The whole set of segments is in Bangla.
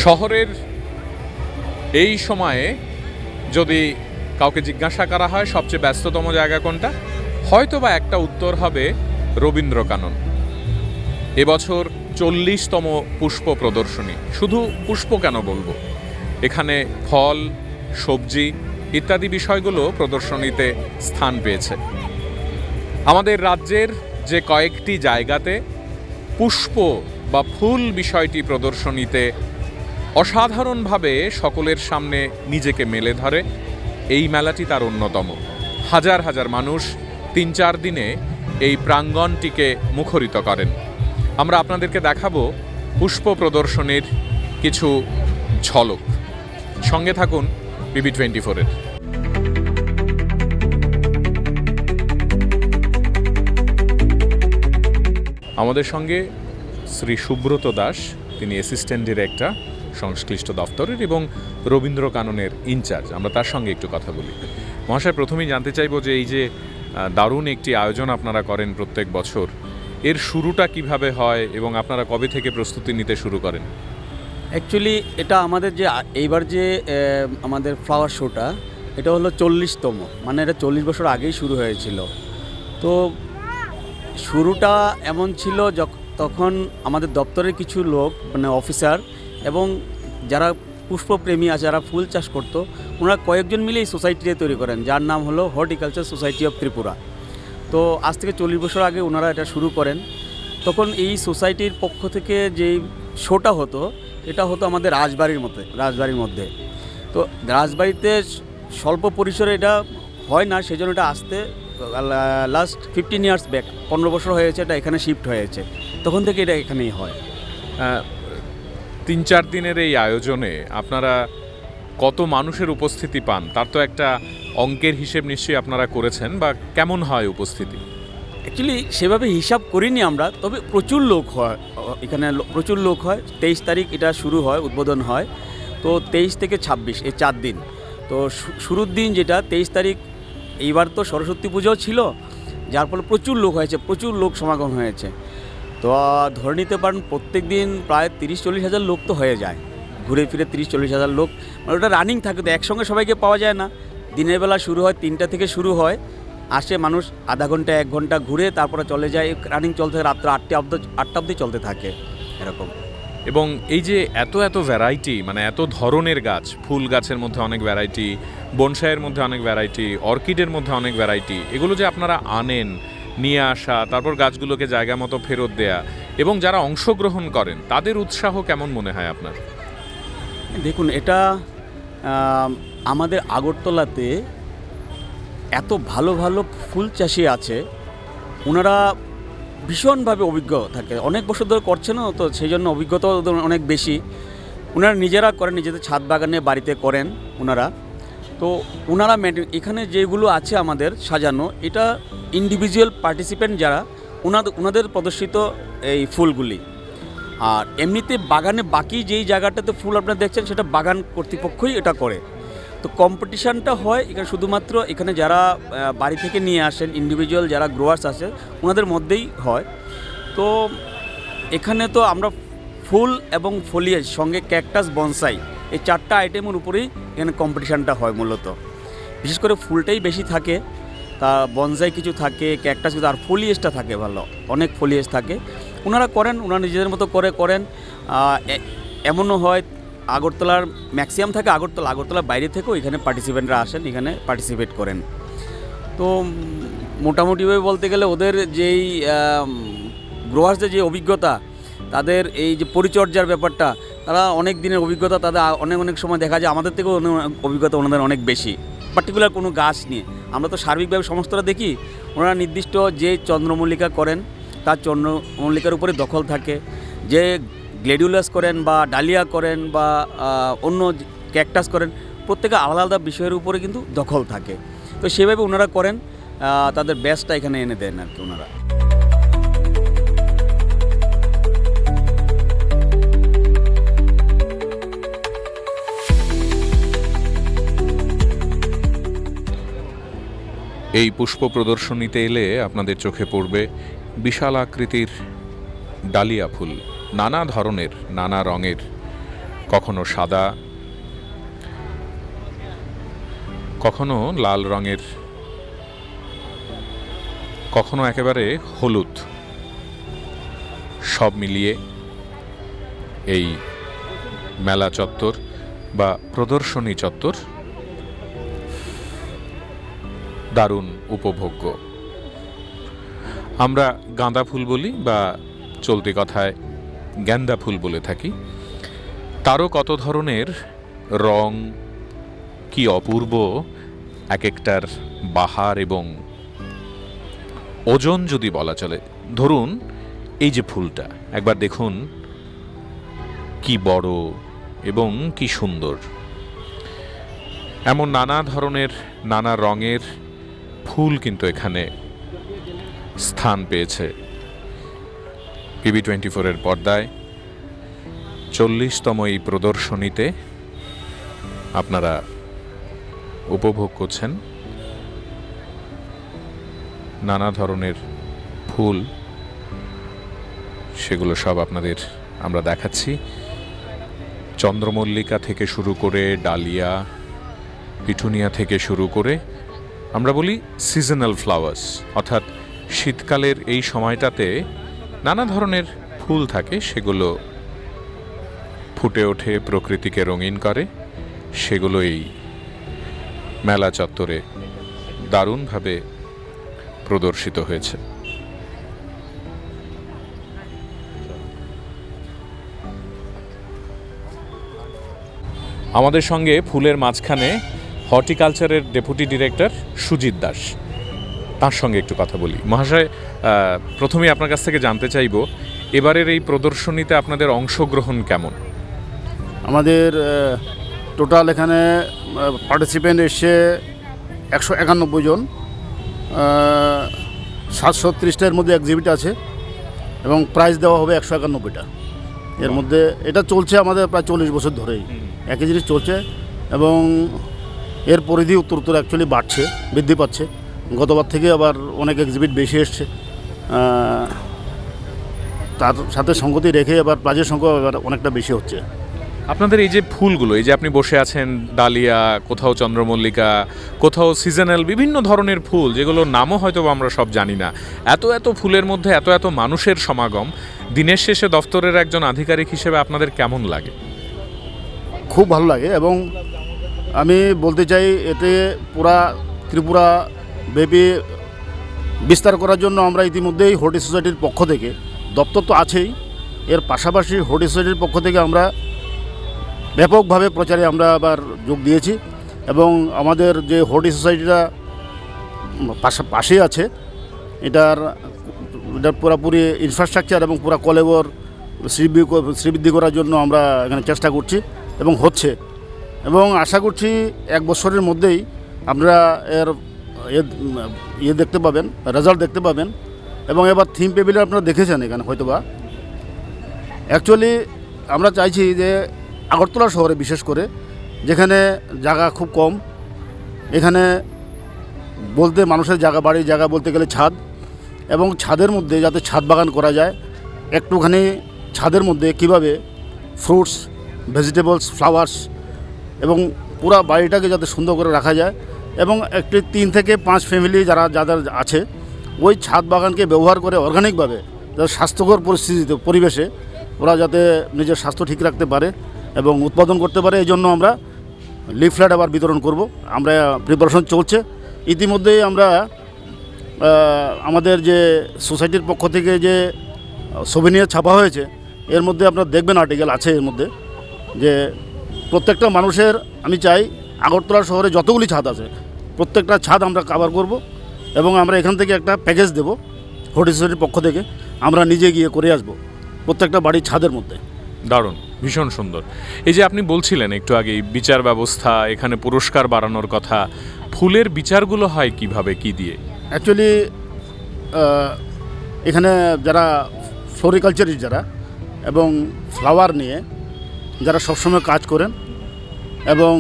শহরের এই সময়ে যদি কাউকে জিজ্ঞাসা করা হয় সবচেয়ে ব্যস্ততম জায়গা কোনটা, হয়তো বা একটা উত্তর হবে রবীন্দ্র কানন। এবছর 40তম পুষ্প প্রদর্শনী। শুধু পুষ্প কেন বলবো, এখানে ফল, সবজি ইত্যাদি বিষয়গুলো প্রদর্শনীতে স্থান পেয়েছে। আমাদের রাজ্যের যে কয়েকটি জায়গাতে পুষ্প বা ফুল বিষয়টি প্রদর্শনীতে অসাধারণভাবে সকলের সামনে নিজেকে মেলে ধরে, এই মেলাটি তার অন্যতম। হাজার হাজার মানুষ 3-4 দিনে এই প্রাঙ্গণটিকে মুখরিত করেন। আমরা আপনাদেরকে দেখাবো পুষ্প প্রদর্শনীর কিছু ঝলক। সঙ্গে থাকুন বিবি 24-এর। আমাদের সঙ্গে শ্রী সুব্রত দাস, তিনি অ্যাসিস্ট্যান্ট ডিরেক্টর সংশ্লিষ্ট দপ্তরের এবং রবীন্দ্র কাননের ইনচার্জ। আমরা তার সঙ্গে একটু কথা বলি। মহাশয়, প্রথমেই জানতে চাইবো যে এই যে দারুণ একটি আয়োজন আপনারা করেন প্রত্যেক বছর, এর শুরুটা কিভাবে হয় এবং আপনারা কবে থেকে প্রস্তুতি নিতে শুরু করেন? অ্যাকচুয়ালি এটা আমাদের যে এইবার যে আমাদের ফ্লাওয়ার শোটা, এটা হলো 40তম, মানে এটা 40 বছর আগেই শুরু হয়েছিল। তো শুরুটা এমন ছিল তখন আমাদের দপ্তরের কিছু লোক, মানে অফিসার এবং যারা পুষ্পপ্রেমী আছে, যারা ফুল চাষ করতো, ওনারা কয়েকজন মিলে এই সোসাইটিটা তৈরি করেন, যার নাম হলো হর্টিকালচার সোসাইটি অফ ত্রিপুরা। তো আজ থেকে 40 বছর আগে ওনারা এটা শুরু করেন। তখন এই সোসাইটির পক্ষ থেকে যেই শোটা হতো, এটা হতো আমাদের রাজবাড়ির মধ্যে। তো রাজবাড়িতে স্বল্প পরিসরে এটা হয় না, সেই জন্য এটা আসতে লাস্ট 15 ইয়ার্স ব্যাক, 15 বছর হয়েছে এটা এখানে শিফট হয়েছে। তখন থেকে এটা এখানেই হয়। 3-4 দিনের এই আয়োজনে আপনারা কত মানুষের উপস্থিতি পান, তার তো একটা অঙ্কের হিসেব নিশ্চয়ই আপনারা করেছেন, বা কেমন হয় উপস্থিতি? অ্যাকচুয়ালি সেভাবে হিসাব করিনি আমরা, তবে প্রচুর লোক হয় এখানে, প্রচুর লোক হয়। 23 তারিখ এটা শুরু হয়, উদ্বোধন হয়। তো 23 থেকে 26 এই 4 দিন। তো শুরুর দিন যেটা 23 তারিখ, এইবার তো সরস্বতী পুজোও ছিল, যার ফলে প্রচুর লোক হয়েছে, প্রচুর লোক সমাগম হয়েছে। তো ধরে নিতে পারেন প্রত্যেক দিন প্রায় 30-40 হাজার লোক তো হয়ে যায়, ঘুরে ফিরে 30-40 হাজার লোক। মানে ওটা রানিং থাকে, তো একসঙ্গে সবাইকে পাওয়া যায় না। দিনের বেলা শুরু হয় 3টা থেকে শুরু হয়, আসে মানুষ আধা ঘন্টা 1 ঘন্টা ঘুরে তারপরে চলে যায়। রানিং চলতে থাকে রাত্র 8টা অবধি চলতে থাকে এরকম। এবং এই যে এত এত ভ্যারাইটি, মানে এত ধরনের গাছ, ফুল গাছের মধ্যে অনেক ভ্যারাইটি, বনসাইয়ের মধ্যে অনেক ভ্যারাইটি, অর্কিডের মধ্যে অনেক ভ্যারাইটি, এগুলো যে আপনারা আনেন, নিয়ে আসা, তারপর গাছগুলোকে জায়গা মতো ফেরত দেয়া, এবং যারা অংশগ্রহণ করেন তাদের উৎসাহ কেমন মনে হয় আপনার? দেখুন, এটা আমাদের আগরতলাতে এত ভালো ভালো ফুল চাষি আছে, ওনারা ভীষণভাবে অভিজ্ঞ থাকে, অনেক বছর ধরে করছে না, তো সেই জন্য অভিজ্ঞতাও অনেক বেশি। ওনারা নিজেরা করেন, নিজেদের ছাদ বাগানে বাড়িতে করেন ওনারা। তো ওনারা এখানে যেগুলো আছে আমাদের সাজানো, এটা ইন্ডিভিজুয়াল পার্টিসিপেন্ট যারা, ওনাদের প্রদর্শিত এই ফুলগুলি। আর এমনিতে বাগানে বাকি যেই জায়গাটাতে ফুল আপনারা দেখছেন, সেটা বাগান কর্তৃপক্ষই এটা করে। তো কম্পিটিশানটা হয় এখানে শুধুমাত্র এখানে যারা বাড়ি থেকে নিয়ে আসেন, ইন্ডিভিজুয়াল যারা গ্রোয়ার্স আছে, ওনাদের মধ্যেই হয়। তো এখানে তো আমরা ফুল এবং ফলিয়েজ সঙ্গে ক্যাকটাস, বনসাই, এই 4টা আইটেমের উপরেই এখানে কম্পিটিশানটা হয় মূলত। বিশেষ করে ফুলটাই বেশি থাকে, তা বনসাই কিছু থাকে, ক্যাকটাস কিছু, আর ফলিয়েজটা থাকে ভালো, অনেক ফলিয়েজ থাকে। ওনারা করেন, ওনারা নিজেদের মতো করেন। এমনও হয় আগরতলার ম্যাক্সিমাম থাকে আগরতলার বাইরে থেকেও এখানে পার্টিসিপেন্টরা আসেন, এখানে পার্টিসিপেট করেন। তো মোটামুটিভাবে বলতে গেলে ওদের যেই গ্রোয়ার্সদের যে অভিজ্ঞতা, তাদের এই যে পরিচর্যার ব্যাপারটা, তারা অনেক দিনের অভিজ্ঞতা, তাদের অনেক সময় দেখা যায় আমাদের থেকেও অভিজ্ঞতা ওনাদের অনেক বেশি, পার্টিকুলার কোনো গাছ নিয়ে। আমরা তো সার্বিকভাবে সমস্তটা দেখি, ওনারা নির্দিষ্ট যে চন্দ্রমল্লিকা করেন তার চন্দ্রমল্লিকার উপরে দখল থাকে, যে গ্লেডিউলাস করেন বা ডালিয়া করেন বা অন্য ক্যাকটাস করেন, প্রত্যেকে আলাদা আলাদা বিষয়ের উপরে কিন্তু দখল থাকে। তো সেভাবে ওনারা করেন, তাদের বেস্টটা এখানে এনে দেন আর কি ওনারা। এই পুষ্প প্রদর্শনীতে এলে আপনাদের চোখে পড়বে বিশাল আকৃতির ডালিয়া ফুল, নানা ধরনের, নানা রঙের। কখনো সাদা, কখনো লাল রঙের, কখনো একেবারে হলুদ, সব মিলিয়ে এই মেলা চত্বর বা প্রদর্শনী চত্বর দারুণ উপভোগ্য। আমরা গাঁদা ফুল বলি বা চলতি কথায় গেন্দা ফুল বলে থাকি। তারও কত ধরনের রং, কি অপূর্ব এক একটার বাহার এবং ওজন যদি বলা চলে। ধরুন এই যে ফুলটা, একবার দেখুন কি বড় এবং কি সুন্দর। এমন নানা ধরনের, নানা রঙের ফুল কিন্তু এখানে স্থান পেয়েছে। PB24-এর পর্দায় 40তম এই প্রদর্শনীতে আপনারা উপভোগ করছেন নানা ধরনের ফুল। সেগুলো সব আপনাদের আমরা দেখাচ্ছি। চন্দ্রমল্লিকা থেকে শুরু করে ডালিয়া, পিটুনিয়া থেকে শুরু করে, আমরা বলি সিজনাল ফ্লাওয়ার্স, অর্থাৎ শীতকালের এই সময়টাতে নানা ধরনের ফুল থাকে, সেগুলো ফুটে ওঠে, প্রকৃতিকে রঙিন করে। সেগুলো এই মেলা চত্বরে দারুণভাবে প্রদর্শিত হয়েছে। আমাদের সঙ্গে ফুলের মাঝখানে হর্টিকালচারের ডেপুটি ডিরেক্টর সুজিত দাস, তার সঙ্গে একটু কথা বলি। মহাশয়, প্রথমেই আপনার কাছ থেকে জানতে চাইব, এবারের এই প্রদর্শনীতে আপনাদের অংশগ্রহণ কেমন? আমাদের টোটাল এখানে পার্টিসিপেন্ট এসছে 191 জন। 730টার মধ্যে এক্সিবিট আছে এবং প্রাইজ দেওয়া হবে 191টা। এর মধ্যে এটা চলছে আমাদের প্রায় 40 বছর ধরেই একই জিনিস চলছে এবং এর পরিধি উত্তর অ্যাকচুয়ালি বাড়ছে, বৃদ্ধি পাচ্ছে। গতবার থেকে আবার অনেক এক্সিবিট বেশি এসছে, তার সাথে সঙ্গতি রেখে এবার প্রাইজের সংখ্যা এবার অনেকটা বেশি হচ্ছে। আপনাদের এই যে ফুলগুলো, এই যে আপনি বসে আছেন, ডালিয়া, কোথাও চন্দ্রমল্লিকা, কোথাও সিজনাল বিভিন্ন ধরনের ফুল, যেগুলোর নামও হয়তো আমরা সব জানি না, এত এত ফুলের মধ্যে এত এত মানুষের সমাগম, দিনের শেষে দফতরের একজন আধিকারিক হিসেবে আপনাদের কেমন লাগে? খুব ভালো লাগে এবং আমি বলতে চাই এতে পুরা ত্রিপুরা ব্যাপী বিস্তার করার জন্য আমরা ইতিমধ্যেই হর্টি সোসাইটির পক্ষ থেকে, দপ্তর তো আছেই, এর পাশাপাশি হর্টি সোসাইটির পক্ষ থেকে আমরা ব্যাপকভাবে প্রচারে আমরা আবার যোগ দিয়েছি এবং আমাদের যে হর্টি সোসাইটিটা পাশেই আছে, এটার পুরোপুরি ইনফ্রাস্ট্রাকচার এবং পুরো কলেবর শ্রীবৃদ্ধি করার জন্য আমরা এখানে চেষ্টা করছি এবং হচ্ছে, এবং আশা করছি 1 বছরের মধ্যেই আপনারা এর দেখতে পাবেন, রেজাল্ট দেখতে পাবেন। এবং এবার থিম পেভিলিয়ন আপনারা দেখেছেন এখানে হয়তোবা। অ্যাকচুয়ালি আমরা চাইছি যে আগরতলা শহরে বিশেষ করে, যেখানে জায়গা খুব কম, এখানে বলতে মানুষের বাড়ির জায়গা বলতে গেলে ছাদ, এবং ছাদের মধ্যে যাতে ছাদ বাগান করা যায়, একটুখানি ছাদের মধ্যে কিভাবে ফ্রুটস, ভেজিটেবলস, ফ্লাওয়ার্স এবং পুরো বাড়িটাকে যাতে সুন্দর করে রাখা যায়, এবং একটি 3 থেকে 5 ফ্যামিলি যাদের আছে, ওই ছাদ বাগানকে ব্যবহার করে অর্গানিকভাবে যাতে স্বাস্থ্যকর পরিবেশে ওরা যাতে নিজের স্বাস্থ্য ঠিক রাখতে পারে এবং উৎপাদন করতে পারে, এই জন্য আমরা লিফলেট আবার বিতরণ করব। আমরা প্রিপারেশন চলছে। ইতিমধ্যেই আমরা আমাদের যে সোসাইটির পক্ষ থেকে যে সোভেনিয়ার ছাপা হয়েছে, এর মধ্যে আপনারা দেখবেন আর্টিকেল আছে এর মধ্যে, যে প্রত্যেকটা মানুষের, আমি চাই আগরতলা শহরে যতগুলি ছাদ আছে প্রত্যেকটা ছাদ আমরা কভার করব এবং আমরা এখান থেকে একটা প্যাকেজ দেব হর্টি সোসাইটির পক্ষ থেকে, আমরা নিজে গিয়ে করে আসব প্রত্যেকটা বাড়ির ছাদের মধ্যে। দারুণ, ভীষণ সুন্দর। এই যে আপনি বলছিলেন একটু আগেই বিচার ব্যবস্থা, এখানে পুরস্কার বাড়ানোর কথা, ফুলের বিচারগুলো হয় কিভাবে, কি দিয়ে? অ্যাকচুয়ালি এখানে যারা ফ্লোরিকালচারিস্ট যারা এবং ফ্লাওয়ার নিয়ে যারা সবসময় কাজ করেন এবং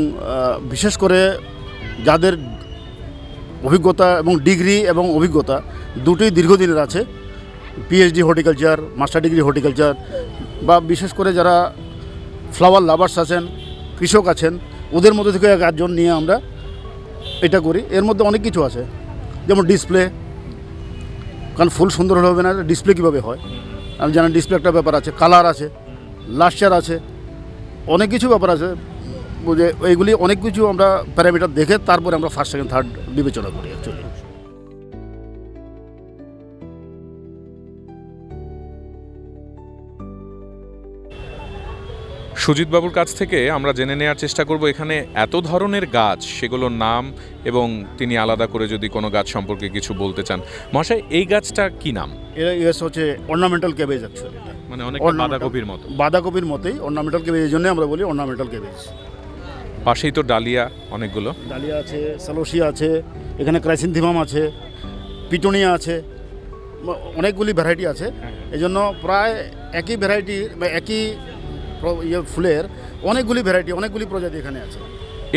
বিশেষ করে যাদের অভিজ্ঞতা এবং ডিগ্রি এবং অভিজ্ঞতা দুটোই দীর্ঘদিনের আছে, PhD horticulture, master degree horticulture, বা বিশেষ করে যারা ফ্লাওয়ার লাভার্স আছেন, কৃষক আছেন, ওদের মধ্যে থেকে 1 জন নিয়ে আমরা এটা করি। এর মধ্যে অনেক কিছু আছে, যেমন ডিসপ্লে, কারণ ফুল সুন্দর হলে হবে না, ডিসপ্লে কীভাবে হয় আমি জানি, ডিসপ্লে একটা ব্যাপার আছে, কালার আছে, লাস্টার আছে, অনেক কিছু ব্যাপার আছে, বুঝে এইগুলি অনেক কিছু আমরা প্যারামিটার দেখে তারপরে আমরা ফার্স্ট সেকেন্ড থার্ড বিবেচনা করি অ্যাকচুয়ালি। সুজিত বাবুর কাছ থেকে আমরা জেনে নেওয়ার চেষ্টা করব এখানে এত ধরনের গাছ, সেগুলোর নাম এবং তিনি আলাদা করে যদি কোনো গাছ সম্পর্কে কিছু বলতে চান। মহাশয়, এই গাছটা কি নাম? এটা হচ্ছে অর্নামেন্টাল ক্যাবেজ অ্যাকচুয়ালি, মানে অনেক বাঁধাকপির মতো। বাঁধাকপির মতোই অর্নামেন্টাল ক্যাবেজ, এই জন্য আমরা বলি অর্নামেন্টাল ক্যাবেজ। পাশেই তো ডালিয়া অনেকগুলো, ডালিয়া আছে, সালোসিয়া আছে, এখানে ক্রাইসিনথিমাম আছে, পিটোনিয়া আছে, অনেকগুলি ভ্যারাইটি আছে। এই জন্য প্রায় একই ভ্যারাইটি বা একই ফুলের অনেকগুলি ভ্যারাইটি, অনেকগুলি প্রজাতি এখানে আছে।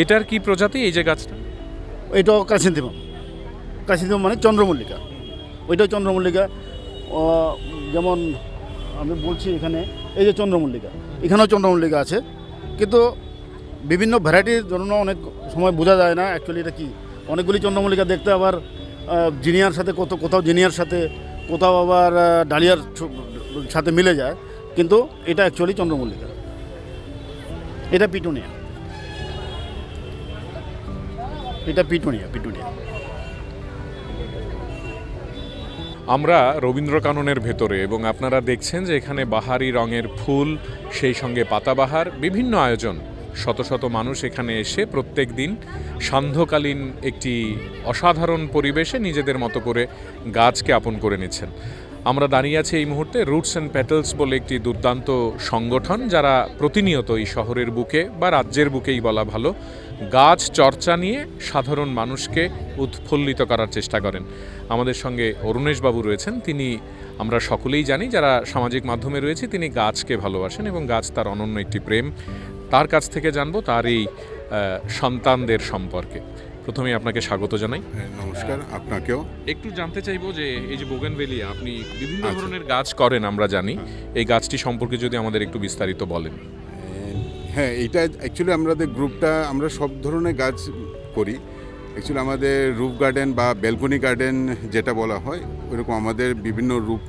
এটার কি প্রজাতি এই যে গাছটা? এটাও ক্রাইসিনথিমাম, ক্রাইসিনথিমাম মানে চন্দ্রমল্লিকা, ওইটাও চন্দ্রমল্লিকা। যেমন আমি বলছি এখানে এই যে চন্দ্রমল্লিকা, এখানেও চন্দ্রমল্লিকা আছে, কিন্তু বিভিন্ন ভ্যারাইটির জন্য অনেক সময় বোঝা যায় না অ্যাকচুয়ালি এটা কি। অনেকগুলি চন্দ্রমল্লিকা দেখতে আবার জিনিয়ার সাথে কোথাও জিনিয়ার সাথে, কোথাও আবার ডালিয়ার সাথে মিলে যায়, কিন্তু এটা অ্যাকচুয়ালি চন্দ্রমল্লিকা। এটা পিটুনিয়া, এটা পিটুনিয়া। আমরা রবীন্দ্রকাননের ভেতরে, এবং আপনারা দেখছেন যে এখানে বাহারি রঙের ফুল, সেই সঙ্গে পাতাবাহার, বিভিন্ন আয়োজন। শত শত মানুষ এখানে এসে প্রত্যেক দিন সান্ধ্যকালীন একটি অসাধারণ পরিবেশে নিজেদের মতো করে গাছকে আপন করে নিচ্ছেন। আমরা দাঁড়িয়ে আছি এই মুহূর্তে রুটস অ্যান্ড প্যাটেলস বলে একটি দুর্দান্ত সংগঠন, যারা প্রতিনিয়ত এই শহরের বুকে বা রাজ্যের বুকেই বলা ভালো, গাছ চর্চা নিয়ে সাধারণ মানুষকে উৎফুল্লিত করার চেষ্টা করেন। আমাদের সঙ্গে অরুণেশবাবু রয়েছেন, তিনি আমরা সকলেই জানি যারা সামাজিক মাধ্যমে রয়েছে, তিনি গাছকে ভালোবাসেন এবং গাছ তার অনন্য একটি প্রেম। তার কাছ থেকে জানবো তার এই সন্তানদের সম্পর্কে। প্রথমে আপনাকে স্বাগত জানাই। নমস্কার, আপনাকেও। একটু জানতে চাইবো যে এই যে বোগেনভেলিয়া আপনি বিভিন্ন ধরনের গাছ করেন আমরা জানি, এই গাছটি সম্পর্কে যদি আমাদের একটু বিস্তারিত বলেন। হ্যাঁ, এইটা অ্যাকচুয়ালি আমাদের গ্রুপটা, আমরা সব ধরনের গাছ করি। অ্যাকচুয়ালি আমাদের রুফ গার্ডেন বা ব্যালকনি গার্ডেন যেটা বলা হয়, ওইরকম আমাদের বিভিন্ন রুফ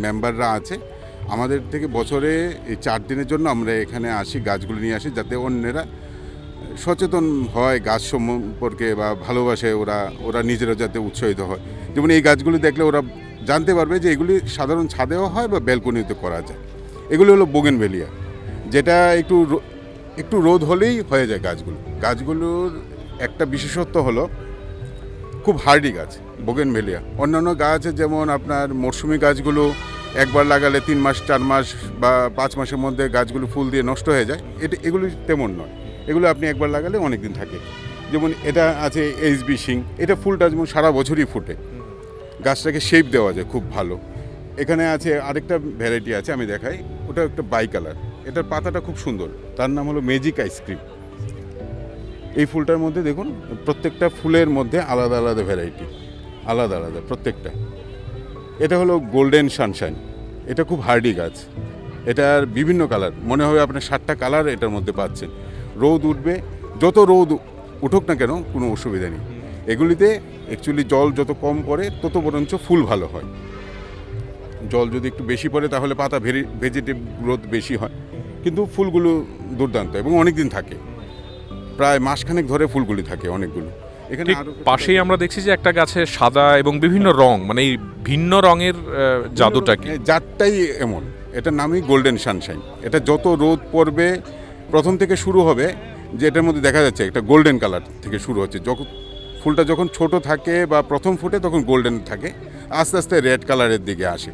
মেম্বাররা আছে। আমাদের থেকে বছরে এই 4 দিনের জন্য আমরা এখানে আসি, গাছগুলো নিয়ে আসি, যাতে অন্যেরা সচেতন হয় গাছ সম্পর্কে বা ভালোবাসে, ওরা নিজেরা যাতে উৎসাহিত হয়। যেমন এই গাছগুলি দেখলে ওরা জানতে পারবে যে এগুলি সাধারণ ছাদেও হয় বা ব্যালকনিতে করা যায়। এগুলো হলো বোগেনভেলিয়া, যেটা একটু রোদ হলেই হয়ে যায় গাছগুলোর একটা বিশেষত্ব হলো খুব হার্ডি গাছ বোগেনভেলিয়া। অন্যান্য গাছ যেমন আপনার মরশুমি গাছগুলো একবার লাগালে 3 মাস 4 মাস বা 5 মাসের মধ্যে গাছগুলো ফুল দিয়ে নষ্ট হয়ে যায়, এগুলো তেমন নয়। এগুলো আপনি একবার লাগালে অনেক দিন থাকে। যেমন এটা আছে এইচবি সিং, এটা ফুলটা যেমন সারা বছরই ফুটে, গাছটাকে শেপ দেওয়া যায় খুব ভালো। এখানে আছে আরেকটা ভ্যারাইটি আছে, আমি দেখাই, ওটা একটা বাই কালার, এটার পাতাটা খুব সুন্দর, তার নাম হলো ম্যাজিক আইসক্রিম। এই ফুলটার মধ্যে দেখুন প্রত্যেকটা ফুলের মধ্যে আলাদা আলাদা ভ্যারাইটি, আলাদা আলাদা প্রত্যেকটা। এটা হলো গোল্ডেন সানশাইন, এটা খুব হার্ডি গাছ, এটার বিভিন্ন কালার, মনে হবে আপনার 7টা কালার এটার মধ্যে পাচ্ছেন। রোদ উঠবে, যত রোদ উঠুক না কেন কোনো অসুবিধা নেই। এগুলিতে অ্যাকচুয়ালি জল যত কম পড়ে তত বরঞ্চ ফুল ভালো হয়। জল যদি একটু বেশি পড়ে তাহলে পাতা ভেজিটেটিভ গ্রোথ বেশি হয়, কিন্তু ফুলগুলো দুর্দান্ত এবং অনেক দিন থাকে, প্রায় মাসখানেক ধরে ফুলগুলি থাকে অনেকগুলো। এখানে পাশেই আমরা দেখছি যে একটা গাছে সাদা এবং বিভিন্ন রং, মানে এই ভিন্ন রঙের জাদুটা কি? জাতটাই এমন, এটার নামই গোল্ডেন সানশাইন। এটা যত রোদ পড়বে প্রথম থেকে শুরু হবে, যে এটার মধ্যে দেখা যাচ্ছে একটা গোল্ডেন কালার থেকে শুরু হচ্ছে। ফুলটা যখন ছোট থাকে বা প্রথম ফুটে তখন গোল্ডেন থাকে, আস্তে আস্তে রেড কালারের দিকে আসে।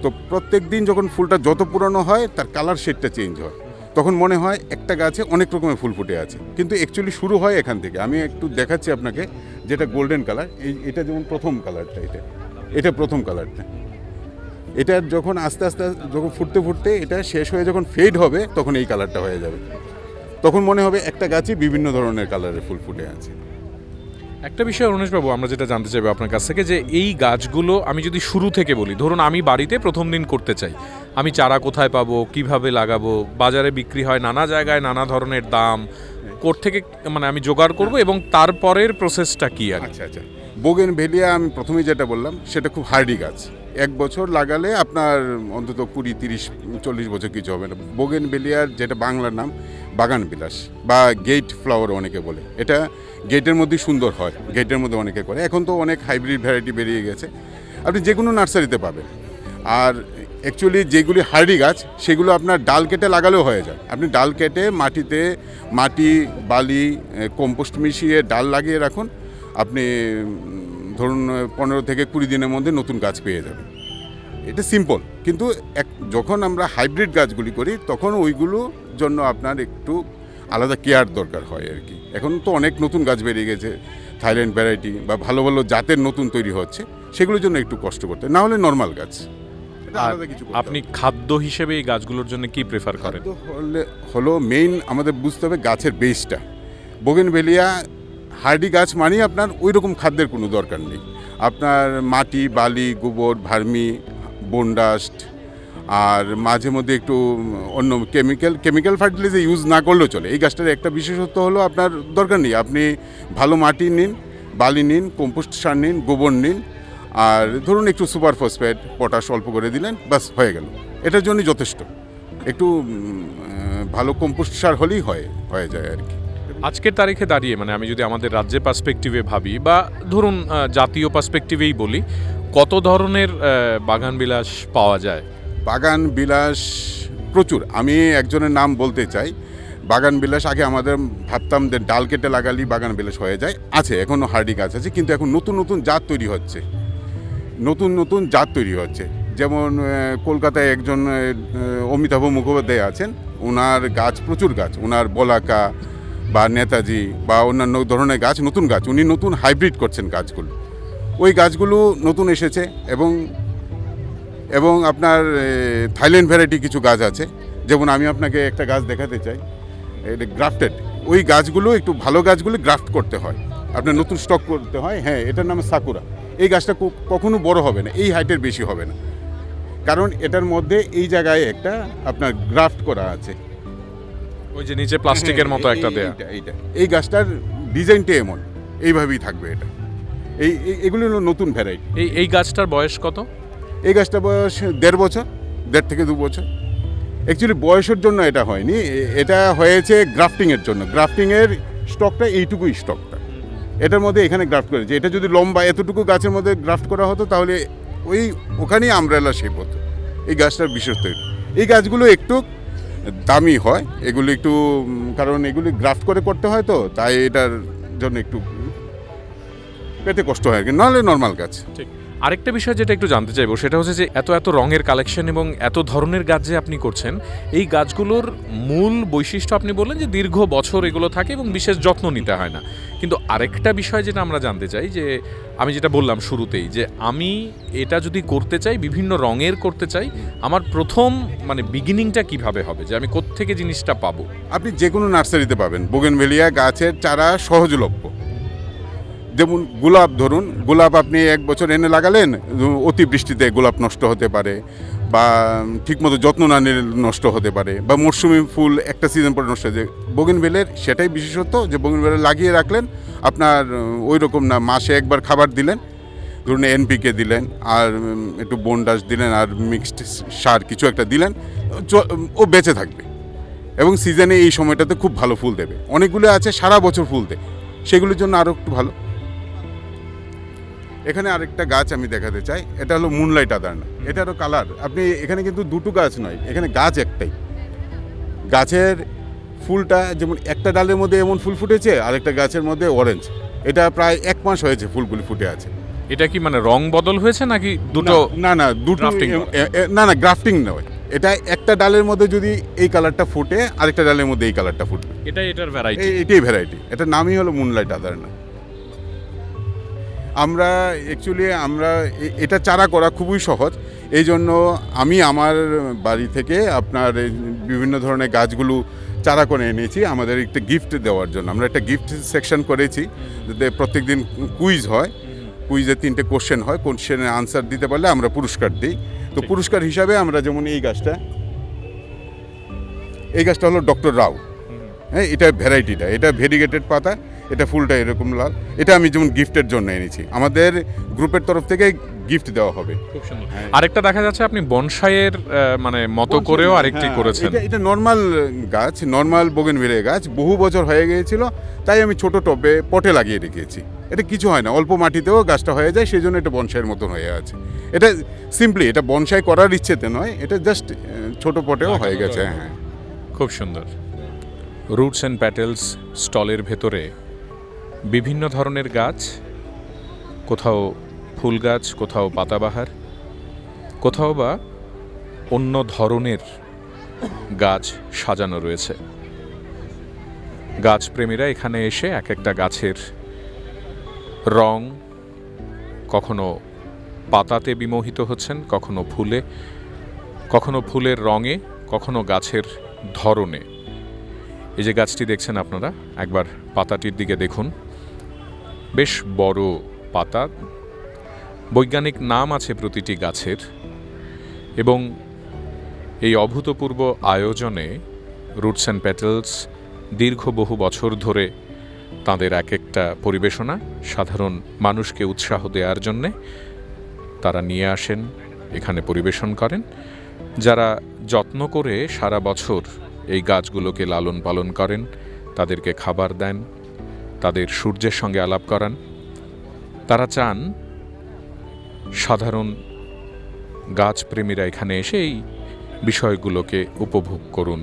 তো প্রত্যেক দিন যখন ফুলটা যত পুরনো হয় তার কালার শেডটা চেঞ্জ হয়, তখন মনে হয় একটা গাছে অনেক রকমের ফুল ফুটে আছে, কিন্তু অ্যাকচুয়ালি শুরু হয় এখান থেকে। আমি একটু দেখাচ্ছি আপনাকে, যেটা গোল্ডেন কালার, এটা যেমন প্রথম কালারটা, এটা প্রথম কালারটা। এটা যখন আস্তে আস্তে যখন ফুটতে এটা শেষ হয়ে যখন ফেড হবে তখন এই কালারটা হয়ে যাবে, তখন মনে হবে একটা গাছে বিভিন্ন ধরনের কালারের ফুল ফুটে আছে। একটা বিষয় রমেশবাবু, আমরা যেটা জানতে চাইবো আপনার কাছ থেকে, যে এই গাছগুলো আমি যদি শুরু থেকে বলি, ধরুন আমি বাড়িতে প্রথম দিন করতে চাই, আমি চারা কোথায় পাবো, কিভাবে লাগাবো, বাজারে বিক্রি হয় নানা জায়গায় নানা ধরনের দাম, থেকে মানে আমি জোগাড় করব এবং তারপরের প্রসেসটা কি আর কি? আচ্ছা আচ্ছা, বোগেনভেলিয়া আমি প্রথমে যেটা বললাম সেটা খুব হার্ডি গাছ। 1 বছর লাগালে আপনার অন্তত 20-30-40 বছর কিছু হবে না। বোগেনভেলিয়ার যেটা বাংলার নাম বাগান বিলাস বা গেট ফ্লাওয়ার অনেকে বলে, এটা গেটের মধ্যে সুন্দর হয়, গেটের মধ্যে অনেকে করে। এখন তো অনেক হাইব্রিড ভ্যারাইটি বেরিয়ে গেছে, আপনি যে কোনো নার্সারিতে পাবেন। আর অ্যাকচুয়ালি যেগুলি হার্ডি গাছ সেগুলো আপনার ডাল কেটে লাগালেও হয়ে যায়। আপনি ডাল কেটে মাটি, বালি, কম্পোস্ট মিশিয়ে ডাল লাগিয়ে রাখুন, আপনি ধরুন 15 থেকে 20 দিনের মধ্যে নতুন গাছ পেয়ে যাবেন। এটা সিম্পল, কিন্তু যখন আমরা হাইব্রিড গাছগুলি করি তখন ওইগুলোর জন্য আপনার একটু আলাদা কেয়ার দরকার হয় আর কি। এখন তো অনেক নতুন গাছ বেরিয়ে গেছে, থাইল্যান্ড ভ্যারাইটি বা ভালো ভালো জাতের নতুন তৈরি হচ্ছে, সেগুলোর জন্য একটু কষ্ট করতে, না হলে নর্মাল গাছ। এটা আর আলাদা কিছু করতে আপনি হবে না। খাদ্য হিসেবে এই গাছগুলোর জন্য কি প্রেফার করেন? খাদ্য হলো মেইন, আমাদের বুঝতে হবে গাছের বেসটা। বোগেনভেলিয়া হার্ডি গাছ মানেই আপনার ওই রকম খাদ্যের কোনো দরকার নেই। আপনার মাটি, বালি, গোবর, ভার্মি, বোনডাস্ট, আর মাঝে মধ্যে একটু অন্য কেমিক্যাল ফার্টিলাইজার ইউজ না করলেও চলে। এই গাছটার একটা বিশেষত্ব হলো আপনার দরকার নেই, আপনি ভালো মাটি নিন, বালি নিন, কম্পোস্ট সার নিন, গোবর নিন, আর ধরুন একটু সুপার ফসফেট, পটাশ অল্প করে দিলেন, বাস হয়ে গেল। এটার জন্য যথেষ্ট। একটু ভালো কম্পোস্ট সার হলেই হয়ে যায় আর কি। আজকের তারিখে দাঁড়িয়ে, মানে আমি যদি আমাদের রাজ্যের পার্সপেক্টিভে ভাবি বা ধরুন জাতীয় পার্সপেক্টিভেই বলি, কত ধরনের বাগান বিলাস পাওয়া যায়? বাগান বিলাস প্রচুর। আমি একজনের নাম বলতে চাই, বাগান বিলাস আগে আমাদের ভাবতাম যে ডাল কেটে লাগালি বাগান বিলাস হয়ে যায়, আছে এখনও হার্ডি গাছ আছে, কিন্তু এখন নতুন নতুন জাত তৈরি হচ্ছে। যেমন কলকাতায় একজন অমিতাভ মুখোপাধ্যায় আছেন, ওনার গাছ প্রচুর গাছ, ওনার বলাকা বা নেতাজি বা অন্যান্য ধরনের গাছ, নতুন গাছ, উনি নতুন হাইব্রিড করছেন গাছগুলো। ওই গাছগুলো নতুন এসেছে এবং আপনার থাইল্যান্ড ভ্যারাইটি কিছু গাছ আছে। যেমন আমি আপনাকে একটা গাছ দেখাতে চাই, এটা গ্রাফটেড। ওই গাছগুলো একটু ভালো গাছগুলো গ্রাফট করতে হয়, আপনার নতুন স্টক করতে হয়। হ্যাঁ, এটার নাম সাকুরা। এই গাছটা কখনো বড় হবে না, এই হাইটের বেশি হবে না, কারণ এটার মধ্যে এই জায়গায় একটা আপনার গ্রাফট করা আছে, ওই যে নিচে প্লাস্টিকের মতো একটা দেয়া। এইটা এই গাছটার ডিজাইনটা এমন, এইভাবেই থাকবে এটা। এগুলো হলো নতুন ভ্যারাইটি। এই গাছটার বয়স কত? এই গাছটা বয়স 1.5 বছর, 1.5 থেকে 2 বছর। অ্যাকচুয়ালি বয়সের জন্য এটা হয়নি, এটা হয়েছে গ্রাফটিংয়ের জন্য। গ্রাফটিংয়ের স্টকটা এইটুকুই স্টকটা, এটার মধ্যে এখানে গ্রাফট করেছে। এটা যদি লম্বা এতটুকু গাছের মধ্যে গ্রাফট করা হতো তাহলে ওখানেই আমব্রেলা শেপ হতো। এই গাছটার বিশেষত্ব, এই গাছগুলো একটু দামি হয়, এগুলো একটু, কারণ এগুলি গ্রাফট করতে হয়, তো তাই এটার জন্য একটু পেতে কষ্ট হয় আর কি, নাহলে নর্মাল গাছ। ঠিক। আরেকটা বিষয় যেটা একটু জানতে চাইবো সেটা হচ্ছে যে এত রঙের কালেকশন এবং এত ধরনের গাছ যে আপনি করছেন, এই গাছগুলোর মূল বৈশিষ্ট্য আপনি বললেন যে দীর্ঘ বছর এগুলো থাকে এবং বিশেষ যত্ন নিতে হয় না, কিন্তু আরেকটা বিষয় যেটা আমরা জানতে চাই, যে আমি যেটা বললাম শুরুতেই, যে আমি এটা যদি করতে চাই, বিভিন্ন রঙের করতে চাই, আমার প্রথম মানে বিগিনিংটা কিভাবে হবে, যে আমি কোত্থেকে জিনিসটা পাবো? আপনি যে কোনো নার্সারিতে পাবেন বোগেনভেলিয়া গাছের চারা সহজলভ্য। যেমন গোলাপ, ধরুন গোলাপ আপনি 1 বছর এনে লাগালেন, অতিবৃষ্টিতে গোলাপ নষ্ট হতে পারে, বা ঠিকমতো যত্ন না নিলে নষ্ট হতে পারে, বা মরশুমি ফুল একটা সিজন পরে নষ্ট হয়ে যায়। বোগেনভেলিয়ার সেটাই বিশেষত্ব, যে বোগেনভেলিয়া লাগিয়ে রাখলেন, আপনার ওই রকম না, মাসে একবার খাবার দিলেন, ধরুন NPK দিলেন, আর একটু বোনডাস দিলেন, আর মিক্সড সার কিছু একটা দিলেন, ও বেঁচে থাকবে এবং সিজনে এই সময়টাতে খুব ভালো ফুল দেবে। অনেকগুলো আছে সারা বছর ফুল দেয়, সেগুলোর জন্য আরও একটু ভালো। এখানে আরেকটা গাছ আমি দেখাতে চাই, এটা হলো মুনলাইট আদারনা। এটারও কালার, আপনি এখানে কিন্তু দুটো গাছ নয়, এখানে গাছ একটাই। গাছের ফুলটা যেমন একটা ডালের মধ্যে এমন ফুল ফুটেছে, আরেকটা গাছের মধ্যে অরেঞ্জ। এটা প্রায় 1 মাস হয়েছে ফুলগুলি ফুটে আছে। এটা কি মানে রং বদল হয়েছে নাকি দুটো? না দুটো গ্রাফটিং? না গ্রাফটিং নয়, এটা একটা ডালের মধ্যে যদি এই কালারটা ফুটে, আরেকটা ডালের মধ্যে এই কালারটা ফুটবে, এটার ভ্যারাইটি। এটাই ভ্যারাইটি। এটার নামই হলো মুনলাইট আদারনা। আমরা এটা চারা করা খুবই সহজ, এই জন্য আমি আমার বাড়ি থেকে আপনার বিভিন্ন ধরনের গাছগুলো চারা করে এনেছি আমাদের একটা গিফট দেওয়ার জন্য। আমরা একটা গিফট সেকশন করেছি, যাতে প্রত্যেকদিন কুইজ হয়, কুইজে 3টে কোশ্চেন হয়, কোশ্চেনের আনসার দিতে পারলে আমরা পুরস্কার দিই। তো পুরস্কার হিসাবে আমরা যেমন এই গাছটা হলো ডক্টর রাও, হ্যাঁ, এটা ভ্যারাইটিটা, এটা ভেরিগেটেড পাতা, এটা ফুলটা এরকম লাল। এটা আমি যেমন গিফটের জন্য এনেছি, আমাদের গ্রুপের তরফ থেকে গিফট দেওয়া হবে। খুব সুন্দর। আরেকটা দেখা যাচ্ছে আপনি বনসাইয়ের মানে মতো করেও আরেকটি হ্যাঁ, করেছেন। এটা নর্মাল গাছ, নর্মাল বোগেনভিলিয়া গাছ, বহু বছর হয়ে গিয়েছিল, তাই আমি ছোট টবে পটে লাগিয়ে রেখেছি। এটা কিছু হয় না, অল্প মাটিতেও গাছটা হয়ে যায়, সেই জন্য এটা বনসাইয়ের মতন হয়ে আছে। এটা সিম্পলি এটা বনসাই করার ইচ্ছেতে নয়, এটা জাস্ট ছোট পটেও হয়ে গেছে। হ্যাঁ, খুব সুন্দর। রুটস অ্যান্ড প্যাটেলস স্টলের ভেতরে বিভিন্ন ধরনের গাছ, কোথাও ফুল গাছ, কোথাও পাতাবাহার, কোথাও বা অন্য ধরনের গাছ সাজানো রয়েছে। গাছপ্রেমীরা এখানে এসে এক একটা গাছের রং, কখনো পাতাতে বিমোহিত হচ্ছেন, কখনো ফুলে, কখনো ফুলের রঙে, কখনো গাছের ধরনে। এই যে গাছটি দেখছেন আপনারা, একবার পাতাটির দিকে দেখুন, বেশ বড় পাতা, বৈজ্ঞানিক নাম আছে প্রতিটি গাছের। এবং এই অভূতপূর্ব আয়োজনে রুটস অ্যান্ড প্যাটেলস দীর্ঘ বহু বছর ধরে তাদের এক একটা পরিবেশনা সাধারণ মানুষকে উৎসাহ দেওয়ার জন্যে তারা নিয়ে আসেন, এখানে পরিবেশন করেন। যারা যত্ন করে সারা বছর এই গাছগুলোকে লালন পালন করেন, তাদেরকে খাবার দেন, তাদের সূর্যের সঙ্গে আলাপ করান। তারা চান সাধারণ গাছপ্রেমীরা এখানে এসে এই বিষয়গুলোকে উপভোগ করুন।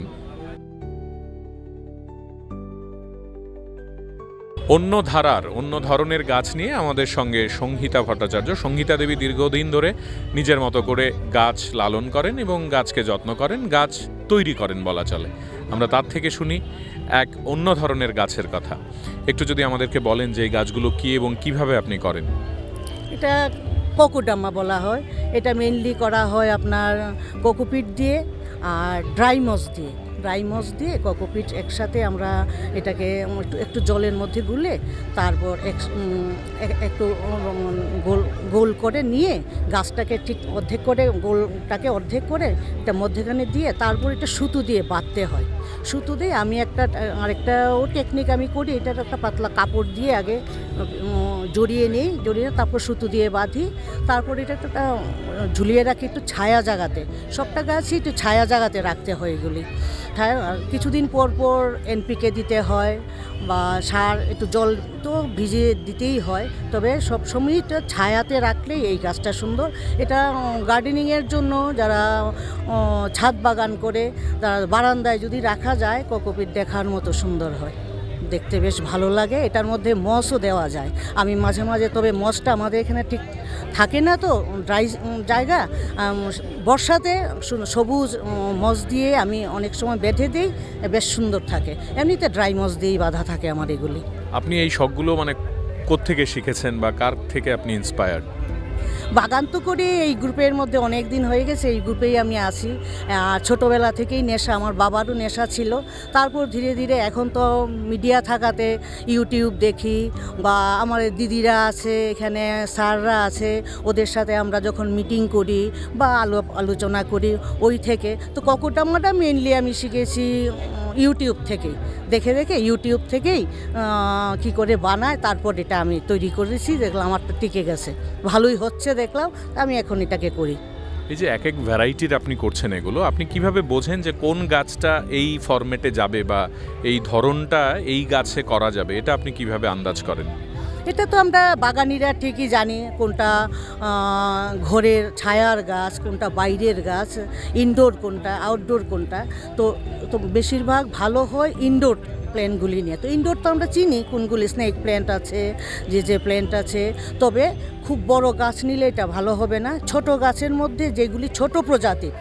অন্য ধারার, অন্য ধরনের গাছ নিয়ে আমাদের সঙ্গে সংহিতা ভট্টাচার্য। সংহিতা দেবী দীর্ঘদিন ধরে নিজের মতো করে গাছ লালন করেন এবং গাছকে যত্ন করেন, গাছ তৈরি করেন বলা চলে। আমরা তার থেকে শুনি এক অন্য ধরনের গাছের কথা। একটু যদি আমাদেরকে বলেন যে এই গাছগুলো কী এবং কিভাবে আপনি করেন। এটা কোকোডামা বলা হয়। এটা মেইনলি করা হয় আপনার কোকোপিট দিয়ে আর ড্রাই মস দিয়ে কোকোপিট একসাথে আমরা এটাকে একটু জলের মধ্যে গুলে তারপর একটু গোল করে নিয়ে গাছটাকে ঠিক অর্ধেক করে, গোলটাকে অর্ধেক করে এটা মধ্যেখানে দিয়ে তারপর এটা সুতো দিয়ে বাঁধতে হয়। সুতো দিয়ে আমি আরেকটাও টেকনিক আমি করি, এটার একটা পাতলা কাপড় দিয়ে আগে জড়িয়ে নিই, তারপর সুতো দিয়ে বাঁধি, তারপর এটা একটা ঝুলিয়ে রাখি একটু ছায়া জায়গাতে। সবটা গাছই একটু ছায়া জায়গাতে রাখতে হয় এগুলি। কিছুদিন পর পর NPK দিতে হয় বা সার, একটু জল তো ভিজিয়ে দিতেই হয়, তবে সবসময় এটা ছায়াতে রাখলেই এই গাছটা সুন্দর। এটা গার্ডেনিংয়ের জন্য যারা ছাদ বাগান করে, তারা বারান্দায় যদি রাখা যায়, কোকোপিট দেখার মতো সুন্দর হয়, দেখতে বেশ ভালো লাগে। এটার মধ্যে মসও দেওয়া যায়। আমি মাঝে মাঝে, তবে মসটা আমাদের এখানে ঠিক থাকে না তো, ড্রাই জায়গা, বর্ষাতে সবুজ মস দিয়ে আমি অনেক সময় বেঁধে দিই, বেশ সুন্দর থাকে। এমনিতে ড্রাই মস দিয়েই বাঁধা থাকে আমার এগুলি। আপনি এই শখগুলো মানে কোত্থেকে শিখেছেন বা কার থেকে আপনি ইন্সপায়ার্ড? বাগান তো করি, এই গ্রুপের মধ্যে অনেক দিন হয়ে গেছে, এই গ্রুপেই আমি আছি। ছোটোবেলা থেকেই নেশা, আমার বাবারও নেশা ছিল। তারপর ধীরে ধীরে এখন তো মিডিয়া থাকাতে ইউটিউব দেখি, বা আমার দিদিরা আছে এখানে, স্যাররা আছে, ওদের সাথে আমরা যখন মিটিং করি বা আলোচনা করি, ওই থেকে তো কোকোডামাটা মেনলি আমি শিখেছি ইউটিউব থেকেই, দেখে ইউটিউব থেকেই কি করে বানায়, তারপর এটা আমি তৈরি করেছি। দেখলাম আমারটা টিকে গেছে, ভালোই হচ্ছে দেখলাম, আমি এখন এটাকে করি। এই যে এক এক ভ্যারাইটির আপনি করছেন এগুলো, আপনি কিভাবে বোঝেন যে কোন গাছটা এই ফরম্যাটে যাবে বা এই ধরনটা এই গাছে করা যাবে, এটা আপনি কিভাবে আন্দাজ করেন? এটা তো আমরা বাগানিরা ঠিকই জানি কোনটা ঘরের ছায়ার গাছ, কোনটা বাইরের গাছ, ইনডোর কোনটা, আউটডোর কোনটা। তো বেশিরভাগ ভালো হয় ইনডোর প্ল্যান্টগুলি নিয়ে। তো ইনডোর তো আমরা চিনি কোনগুলি, স্নেক প্ল্যান্ট আছে, যে প্ল্যান্ট আছে। তবে খুব বড় গাছ নিলে এটা ভালো হবে না। ছোট গাছের মধ্যে যেগুলি ছোট প্রজাতির,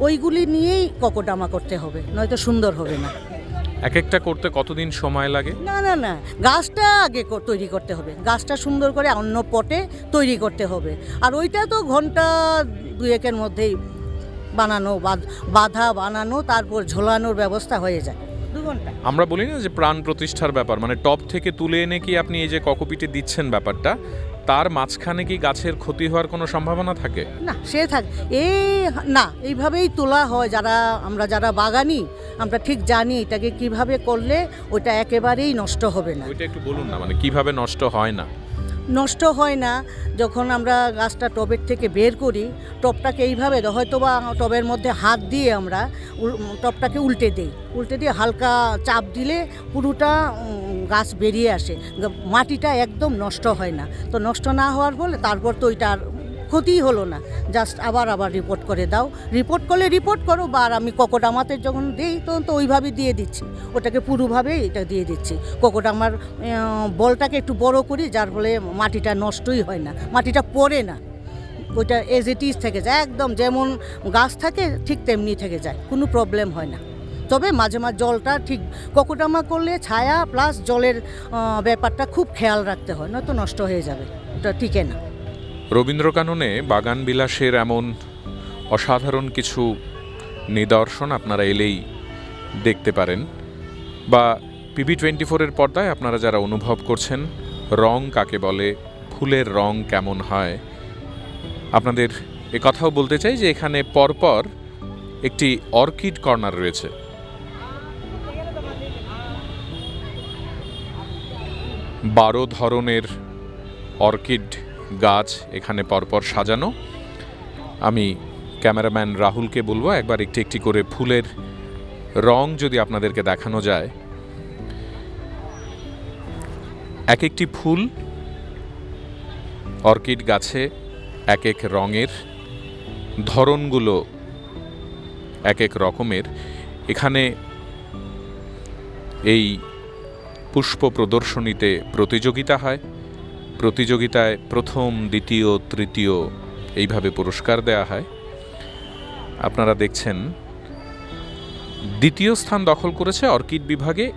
ওইগুলি নিয়েই কোকোডামা করতে হবে, নয়তো সুন্দর হবে না। এক একটা করতে কতদিন সময় লাগে? না, গাছটা আগে তৈরি করতে হবে, গাছটা সুন্দর করে অন্য পটে তৈরি করতে হবে। আর ওইটা তো ঘন্টা 2-1-এর মধ্যেই বানানো, বাঁধা বানানো, তারপর ঝোলানোর ব্যবস্থা হয়ে যায়। 2 ঘন্টা। আমরা বলি না যে প্রাণ প্রতিষ্ঠার ব্যাপার, মানে টপ থেকে তুলে এনে কি আপনি এই যে ককোপিটে দিচ্ছেন ব্যাপারটা, তার মাঝখানে কি গাছের ক্ষতি হওয়ার কোনো সম্ভাবনা থাকে? না সে থাক না, এইভাবেই তোলা হয়। আমরা যারা বাগানি আমরা ঠিক জানি এটাকে কিভাবে করলে ওটা একেবারেই নষ্ট হবে না। ওইটা একটু বলুন না, মানে কিভাবে নষ্ট হয় না? নষ্ট হয় না যখন আমরা গাছটা টবের থেকে বের করি, টবটাকে এইভাবে হয়তো বা টবের মধ্যে হাত দিয়ে আমরা টবটাকে উল্টে দিয়ে হালকা চাপ দিলে পুরোটা গাছ বেরিয়ে আসে, মাটিটা একদম নষ্ট হয় না। তো নষ্ট না হওয়ার ফলে তারপর তো ওইটা আর ক্ষতিই হলো না, জাস্ট আবার রিপোর্ট করে দাও, রিপোর্ট করলে রিপোর্ট করো, বা আর আমি কোকোডামাতে যখন দিই তখন তো ওইভাবেই দিয়ে দিচ্ছি, ওটাকে পুরোভাবেই এটা দিয়ে দিচ্ছি। কোকোডামার বলটাকে একটু বড় করি, যার ফলে মাটিটা নষ্টই হয় না, মাটিটা পড়ে না, ওইটা এজ ইট ইজ থেকে যায়, একদম যেমন গাছ থাকে ঠিক তেমনি থেকে যায়, কোনো প্রবলেম হয় না। তবে মাঝে মাঝে জলটা ঠিক কোকোডামা করলে ছায়া প্লাস জলের ব্যাপারটা খুব খেয়াল রাখতে হয়, নয়তো নষ্ট হয়ে যাবে, ওটা টিকে না। রবীন্দ্রকাননে বাগান বিলাসের এমন অসাধারণ কিছু নিদর্শন আপনারা এলেই দেখতে পারেন, বা PB24-এর পর্দায় আপনারা যারা অনুভব করছেন রং কাকে বলে, ফুলের রং কেমন হয়, আপনাদের এ কথাও বলতে চাই যে এখানে পরপর একটি অর্কিড কর্নার রয়েছে। বারো ধরনের অর্কিড গাছ এখানে পরপর সাজানো। আমি ক্যামেরাম্যান রাহুলকে বলবো একবার একটি একটি করে ফুলের রং যদি আপনাদেরকে দেখানো যায়। এক একটি ফুল অর্কিড গাছে এক এক রঙের, ধরনগুলো এক এক রকমের। এখানে এই পুষ্প প্রদর্শনীতে প্রতিযোগিতা হয়, প্রতিযোগিতায় প্রথম, দ্বিতীয়, তৃতীয় এইভাবে পুরস্কার দেওয়া হয়। আপনারা দেখছেন দ্বিতীয় স্থান দখল করেছে অর্কিড বিভাগে,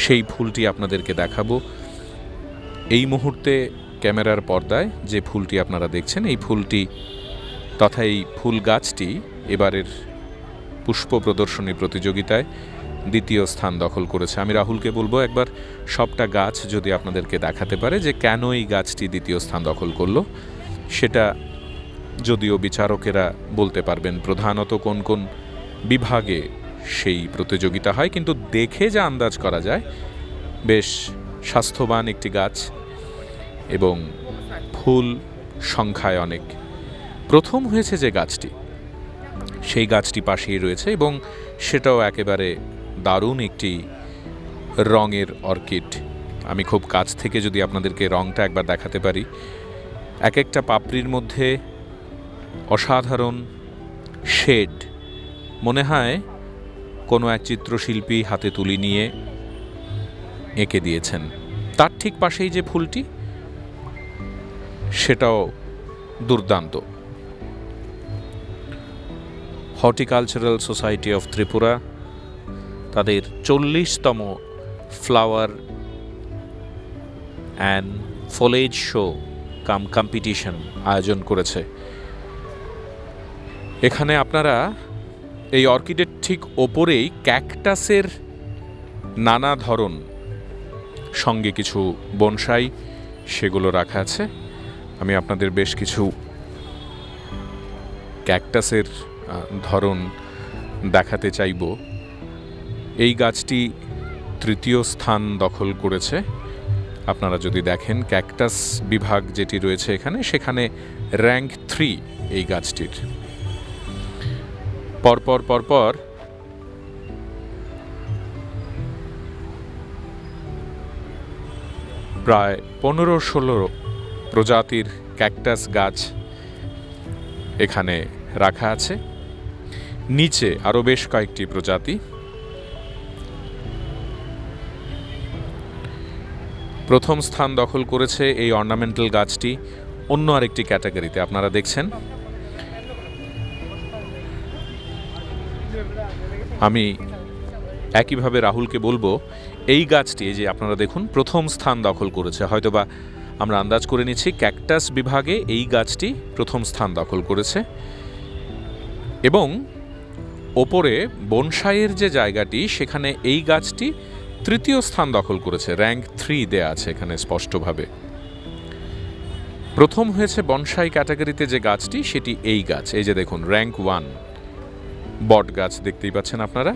সেই ফুলটি আপনাদেরকে দেখাবো এই মুহূর্তে ক্যামেরার পর্দায়। যে ফুলটি আপনারা দেখছেন এই ফুলটি তথা এই ফুল গাছটি এবারের পুষ্প প্রদর্শনী প্রতিযোগিতায় দ্বিতীয় স্থান দখল করেছে। আমি রাহুলকে বলবো একবার সবটা গাছ যদি আপনাদেরকে দেখাতে পারে যে কেন এই গাছটি দ্বিতীয় স্থান দখল করলো, সেটা যদিও বিচারকেরা বলতে পারবেন প্রধানত কোন কোন বিভাগে সেই প্রতিযোগিতা হয়, কিন্তু দেখে যা আন্দাজ করা যায় বেশ স্বাস্থ্যবান একটি গাছ এবং ফুল সংখ্যায় অনেক। প্রথম হয়েছে যে গাছটি, সেই গাছটি পাশেই রয়েছে এবং সেটাও একেবারে দারুণ একটি রঙের অর্কিড। আমি খুব কাছ থেকে যদি আপনাদেরকে রঙটা একবার দেখাতে পারি, এক একটা পাপড়ির মধ্যে অসাধারণ শেড, মনে হয় কোনো এক চিত্রশিল্পী হাতে তুলি নিয়ে এঁকে দিয়েছেন। তার ঠিক পাশেই যে ফুলটি, সেটাও দুর্দান্ত। হর্টিকালচারাল সোসাইটি অফ ত্রিপুরা তাদের 40তম flower and foliage show cum competition আয়োজন করেছে। এখানে আপনারা এই অর্কিডের ঠিক ওপরেই ক্যাকটাসের নানা ধরন, সঙ্গে কিছু বনসাই, সেগুলো রাখা আছে। আমি আপনাদের বেশ কিছু ক্যাকটাসের ধরন দেখাতে চাইব। এই গাছটি তৃতীয় স্থান দখল করেছে। আপনারা যদি দেখেন ক্যাকটাস বিভাগ যেটি রয়েছে এখানে, সেখানে র্যাঙ্ক 3 এই গাছটির। পরপর পরপর প্রায় 15-16 প্রজাতির ক্যাকটাস গাছ এখানে রাখা আছে। নিচে আরও বেশ কয়েকটি প্রজাতি। প্রথম স্থান দখল করেছে এই অর্নামেন্টাল গাছটি অন্য আরেকটি ক্যাটাগরিতে, আপনারা দেখছেন। আমি একইভাবে রাহুলকে বলবো এই গাছটি, যে আপনারা দেখুন প্রথম স্থান দখল করেছে, হয়তোবা আমরা আন্দাজ করে নিচ্ছি ক্যাকটাস বিভাগে এই গাছটি প্রথম স্থান দখল করেছে এবং ওপরে বনসাইয়ের যে জায়গাটি সেখানে এই গাছটি তৃতীয় স্থান দখল করেছে, র্যাঙ্ক 3 দেয়া আছে এখানে স্পষ্টভাবে। প্রথম হয়েছে বনসাই ক্যাটাগরিতে যে গাছটি সেটি এই গাছ, এই যে দেখুন র্যাঙ্ক 1 বট গাছ দেখতেই পাচ্ছেন আপনারা।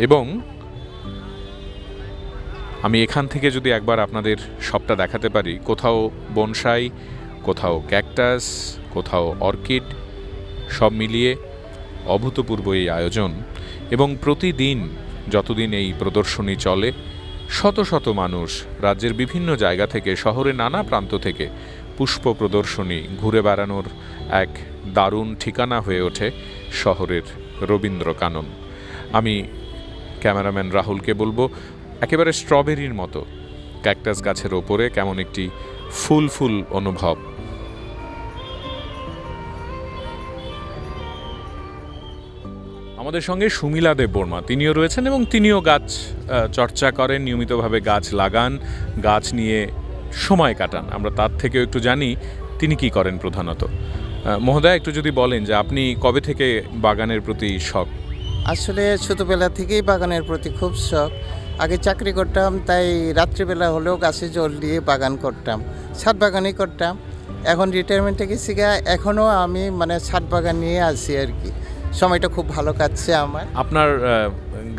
এবং আমি এখান থেকে যদি একবার আপনাদের সবটা দেখাতে পারি, কোথাও বনসাই, কোথাও ক্যাকটাস, কোথাও অর্কিড, সব মিলিয়ে অভূতপূর্ব এই আয়োজন। এবং প্রতিদিন যতদিন এই প্রদর্শনী চলে শত শত মানুষ রাজ্যের বিভিন্ন জায়গা থেকে, শহরের নানা প্রান্ত থেকে পুষ্প প্রদর্শনী ঘুরে বেড়ানোর এক দারুণ ঠিকানা হয়ে ওঠে শহরের রবীন্দ্রকানন। আমি ক্যামেরাম্যান রাহুলকে বলবো একেবারে স্ট্রবেরির মতো ক্যাকটাস গাছের ওপরে কেমন একটি ফুল ফুল অনুভব। আমাদের সঙ্গে সুমিলা দেববর্মা তিনিও রয়েছেন এবং তিনিও গাছ চর্চা করেন, নিয়মিতভাবে গাছ লাগান, গাছ নিয়ে সময় কাটান। আমরা তার থেকেও একটু জানি তিনি কি করেন প্রধানত। মহোদয়, একটু যদি বলেন যে আপনি কবে থেকে বাগানের প্রতি শখ? আসলে ছোটোবেলা থেকেই বাগানের প্রতি খুব শখ। আগে চাকরি করতাম, তাই রাত্রিবেলা হলেও গাছে জল দিয়ে বাগান করতাম, ছাদ বাগানই করতাম। এখন রিটায়ারমেন্টে গেছি গা, এখনও আমি মানে ছাদ বাগান নিয়ে আছি আর কি। সময়টা খুব ভালো কাটছে আমার। আপনার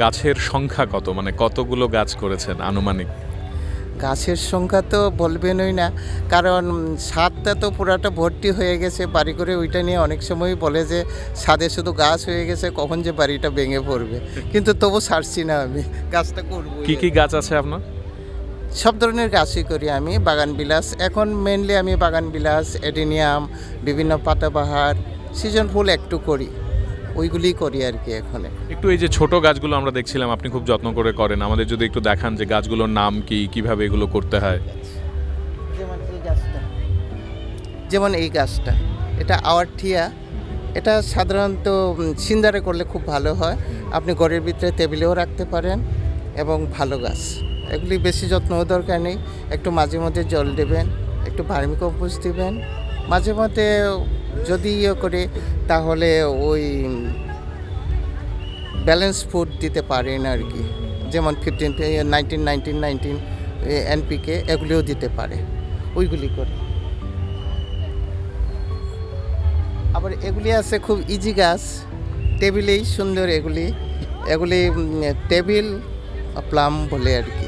গাছের সংখ্যা কত, মানে কতগুলো গাছ করেছেন আনুমানিক? গাছের সংখ্যা তো বলবেনই না, কারণ ছাদটা তো পুরাটা ভর্তি হয়ে গেছে বাড়ি করে। ওইটা নিয়ে অনেক সময় বলে যে ছাদে শুধু গাছ হয়ে গেছে, কখন যে বাড়িটা ভেঙে পড়বে, কিন্তু তবু ছাড়ছি না, আমি গাছটা করবো। কি কি গাছ আছে আপনার? সব ধরনের গাছই করি আমি। বাগান বিলাস, এখন মেনলি আমি বাগান বিলাস, এডেনিয়াম, বিভিন্ন পাতাবাহার, সিজন ফুল একটু করি, ওইগুলি করি আর কি এখন। একটু এই যে ছোট গাছগুলো আমরা দেখছিলাম আপনি খুব যত্ন করে করেন, আমাদের যদি একটু দেখান যে গাছগুলোর নাম কি, কিভাবে এগুলো করতে হয়। যেমন এই গাছটা, এটা আওয়ারঠিয়া। এটা সাধারণত সিন্দারে করলে খুব ভালো হয়, আপনি ঘরের ভিতরে টেবিলেও রাখতে পারেন এবং ভালো গাছ। এগুলি বেশি যত্নও দরকার নেই, একটু মাঝে মধ্যে জল দেবেন, একটু ভার্মি কম্পোস্ট দেবেন মাঝে মধ্যে। যদি করে তাহলে ওই ব্যালেন্স ফুড দিতে পারেন আর কি, যেমন 19 NPK এগুলিও দিতে পারে, ওইগুলি করে। আবার এগুলি আছে খুব ইজি গাছ, টেবিলেই সুন্দর এগুলি টেবিল প্লাম বলে আর কি,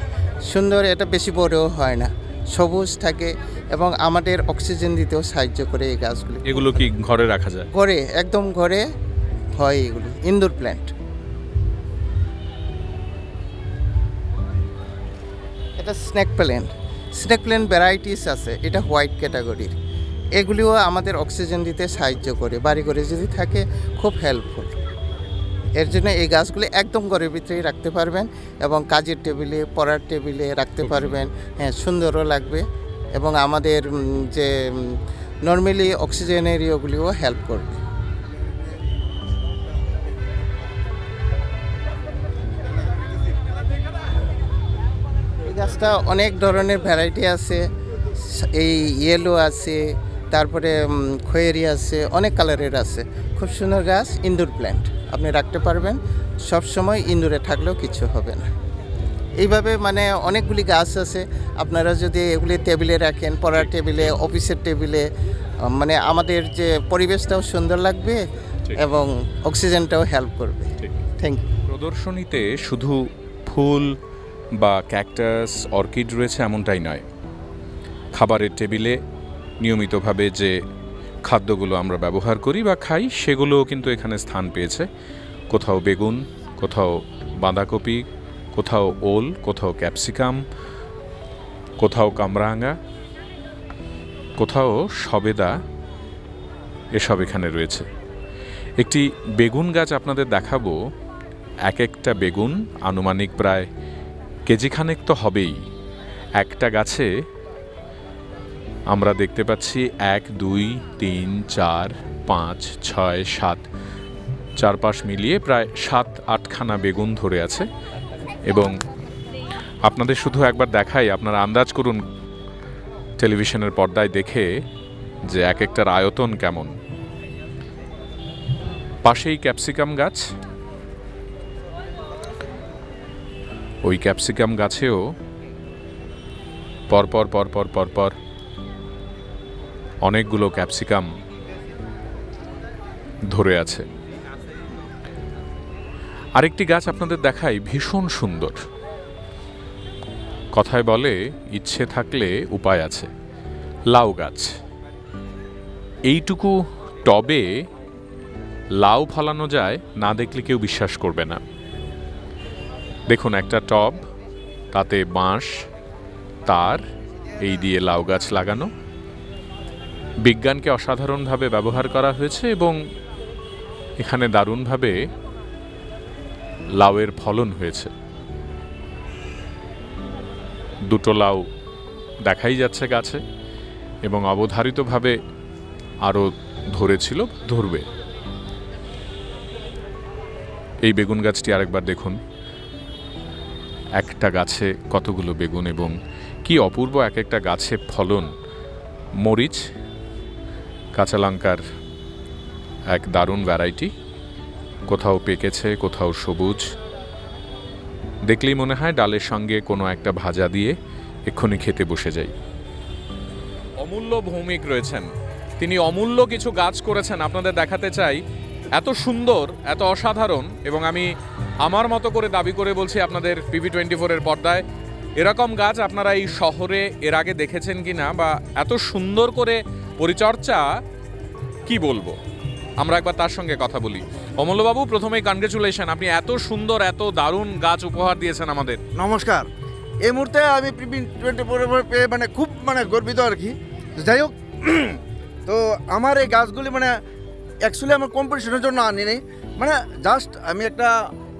সুন্দর। এটা বেশি বড়ও হয় না, সবুজ থাকে এবং আমাদের অক্সিজেন দিতেও সাহায্য করে এই গাছগুলি। এগুলো কি ঘরে রাখা যায়? ঘরে, একদম ঘরে হয় এগুলি, ইনডোর প্ল্যান্ট। এটা স্নেক প্ল্যান্ট ভ্যারাইটিস আছে, এটা হোয়াইট ক্যাটাগরির। এগুলিও আমাদের অক্সিজেন দিতে সাহায্য করে, বাড়ি ঘরে যদি থাকে খুব হেল্পফুল। এর জন্য এই গাছগুলি একদম ঘরের ভিতরেই রাখতে পারবেন এবং কাজের টেবিলে, পড়ার টেবিলে রাখতে পারবেন। হ্যাঁ, সুন্দরও লাগবে এবং আমাদের যে নর্মালি অক্সিজেনের ইয়েগুলিও হেল্প করবে। এই গাছটা অনেক ধরনের ভ্যারাইটি আছে, এই ইয়েলো আছে, তারপরে খয়েরি আছে, অনেক কালারের আছে। খুব সুন্দর গাছ, ইনডোর প্ল্যান্ট, আপনি রাখতে পারবেন সব সময়, ইনডোরে থাকলেও কিছু হবে না। এইভাবে মানে অনেকগুলি গাছ আছে, আপনারা যদি এগুলি টেবিলে রাখেন, পড়ার টেবিলে, অফিসের টেবিলে, মানে আমাদের যে পরিবেশটাও সুন্দর লাগবে এবং অক্সিজেনটাও হেল্প করবে। Thank you. প্রদর্শনীতে শুধু ফুল বা ক্যাকটাস, অর্কিড রয়েছে এমনটাই নয়, খাবারের টেবিলে নিয়মিতভাবে যে খাদ্যগুলো আমরা ব্যবহার করি বা খাই সেগুলোও কিন্তু এখানে স্থান পেয়েছে। কোথাও বেগুন, কোথাও বাঁধাকপি, কোথাও ওল, কোথাও ক্যাপসিকাম, কোথাও কামরাঙা, কোথাও সবেদা, এসব এখানে রয়েছে। একটি বেগুন গাছ আপনাদের দেখাবো। এক একটা বেগুন আনুমানিক প্রায় কেজিখানেক তো হবেই। একটা গাছে আমরা দেখতে পাচ্ছি 1, 2, 3, 4, 5, 6, 7 চারপাশ মিলিয়ে প্রায় 7-8খানা বেগুন ধরে আছে। এবং আপনাদের শুধু একবার দেখাই, আপনারা আন্দাজ করুন টেলিভিশনের পর্দায় দেখে যে এক একটার আয়তন কেমন। পাশেই ক্যাপসিকাম গাছ, ওই ক্যাপসিকাম গাছেও পরপর পরপর পরপর অনেকগুলো ক্যাপসিকাম ধরে আছে। আরেকটি গাছ আপনাদের দেখাই, ভীষণ সুন্দর। কথায় বলে ইচ্ছে থাকলে উপায় আছে। লাউ গাছ। এইটুকু টবে লাউ ফলানো যায়, না দেখলে কেউ বিশ্বাস করবে না। দেখুন, একটা টব, তাতে বাঁশ, তার, এই দিয়ে লাউ গাছ লাগানো। বিজ্ঞানকে অসাধারণভাবে ব্যবহার করা হয়েছে এবং এখানে দারুণভাবে লাউয়ের ফলন হয়েছে। দুটো লাউ দেখাই যাচ্ছে গাছে এবং অবধারিতভাবে আরও ধরেছিল, ধরবে। এই বেগুন গাছটি আরেকবার দেখুন, একটা গাছে কতগুলো বেগুন এবং কি অপূর্ব এক একটা গাছে ফলন। মরিচ, কাঁচা লঙ্কার এক দারুণ ভ্যারাইটি, কোথাও পেকেছে, কোথাও সবুজ। দেখলেই মনে হয় ডালের সঙ্গে কোনো একটা ভাজা দিয়ে এক্ষুনি খেতে বসে যাই। অমূল্য ভৌমিক রয়েছেন, তিনি অমূল্য কিছু গাছ করেছেন, আপনাদের দেখাতে চাই। এত সুন্দর, এত অসাধারণ, এবং আমি আমার মতো করে দাবি করে বলছি আপনাদের PV24-এর পর্দায়, এরকম গাছ আপনারা এই শহরে এর আগে দেখেছেন কি না, বা এত সুন্দর করে পরিচর্যা কি বলবো। আমরা একবার তার সঙ্গে কথা বলি। অমূল্যবাবু, প্রথমেই কনগ্রেচুলেশন, আপনি এত সুন্দর, এত দারুণ গাছ উপহার দিয়েছেন আমাদের। নমস্কার। এই মুহূর্তে আমি PV24 পেয়ে খুব গর্বিত আর কি। যাই হোক, তো আমার এই গাছগুলি অ্যাকচুয়ালি আমার কম্পিটিশনের জন্য আনি নেই, জাস্ট আমি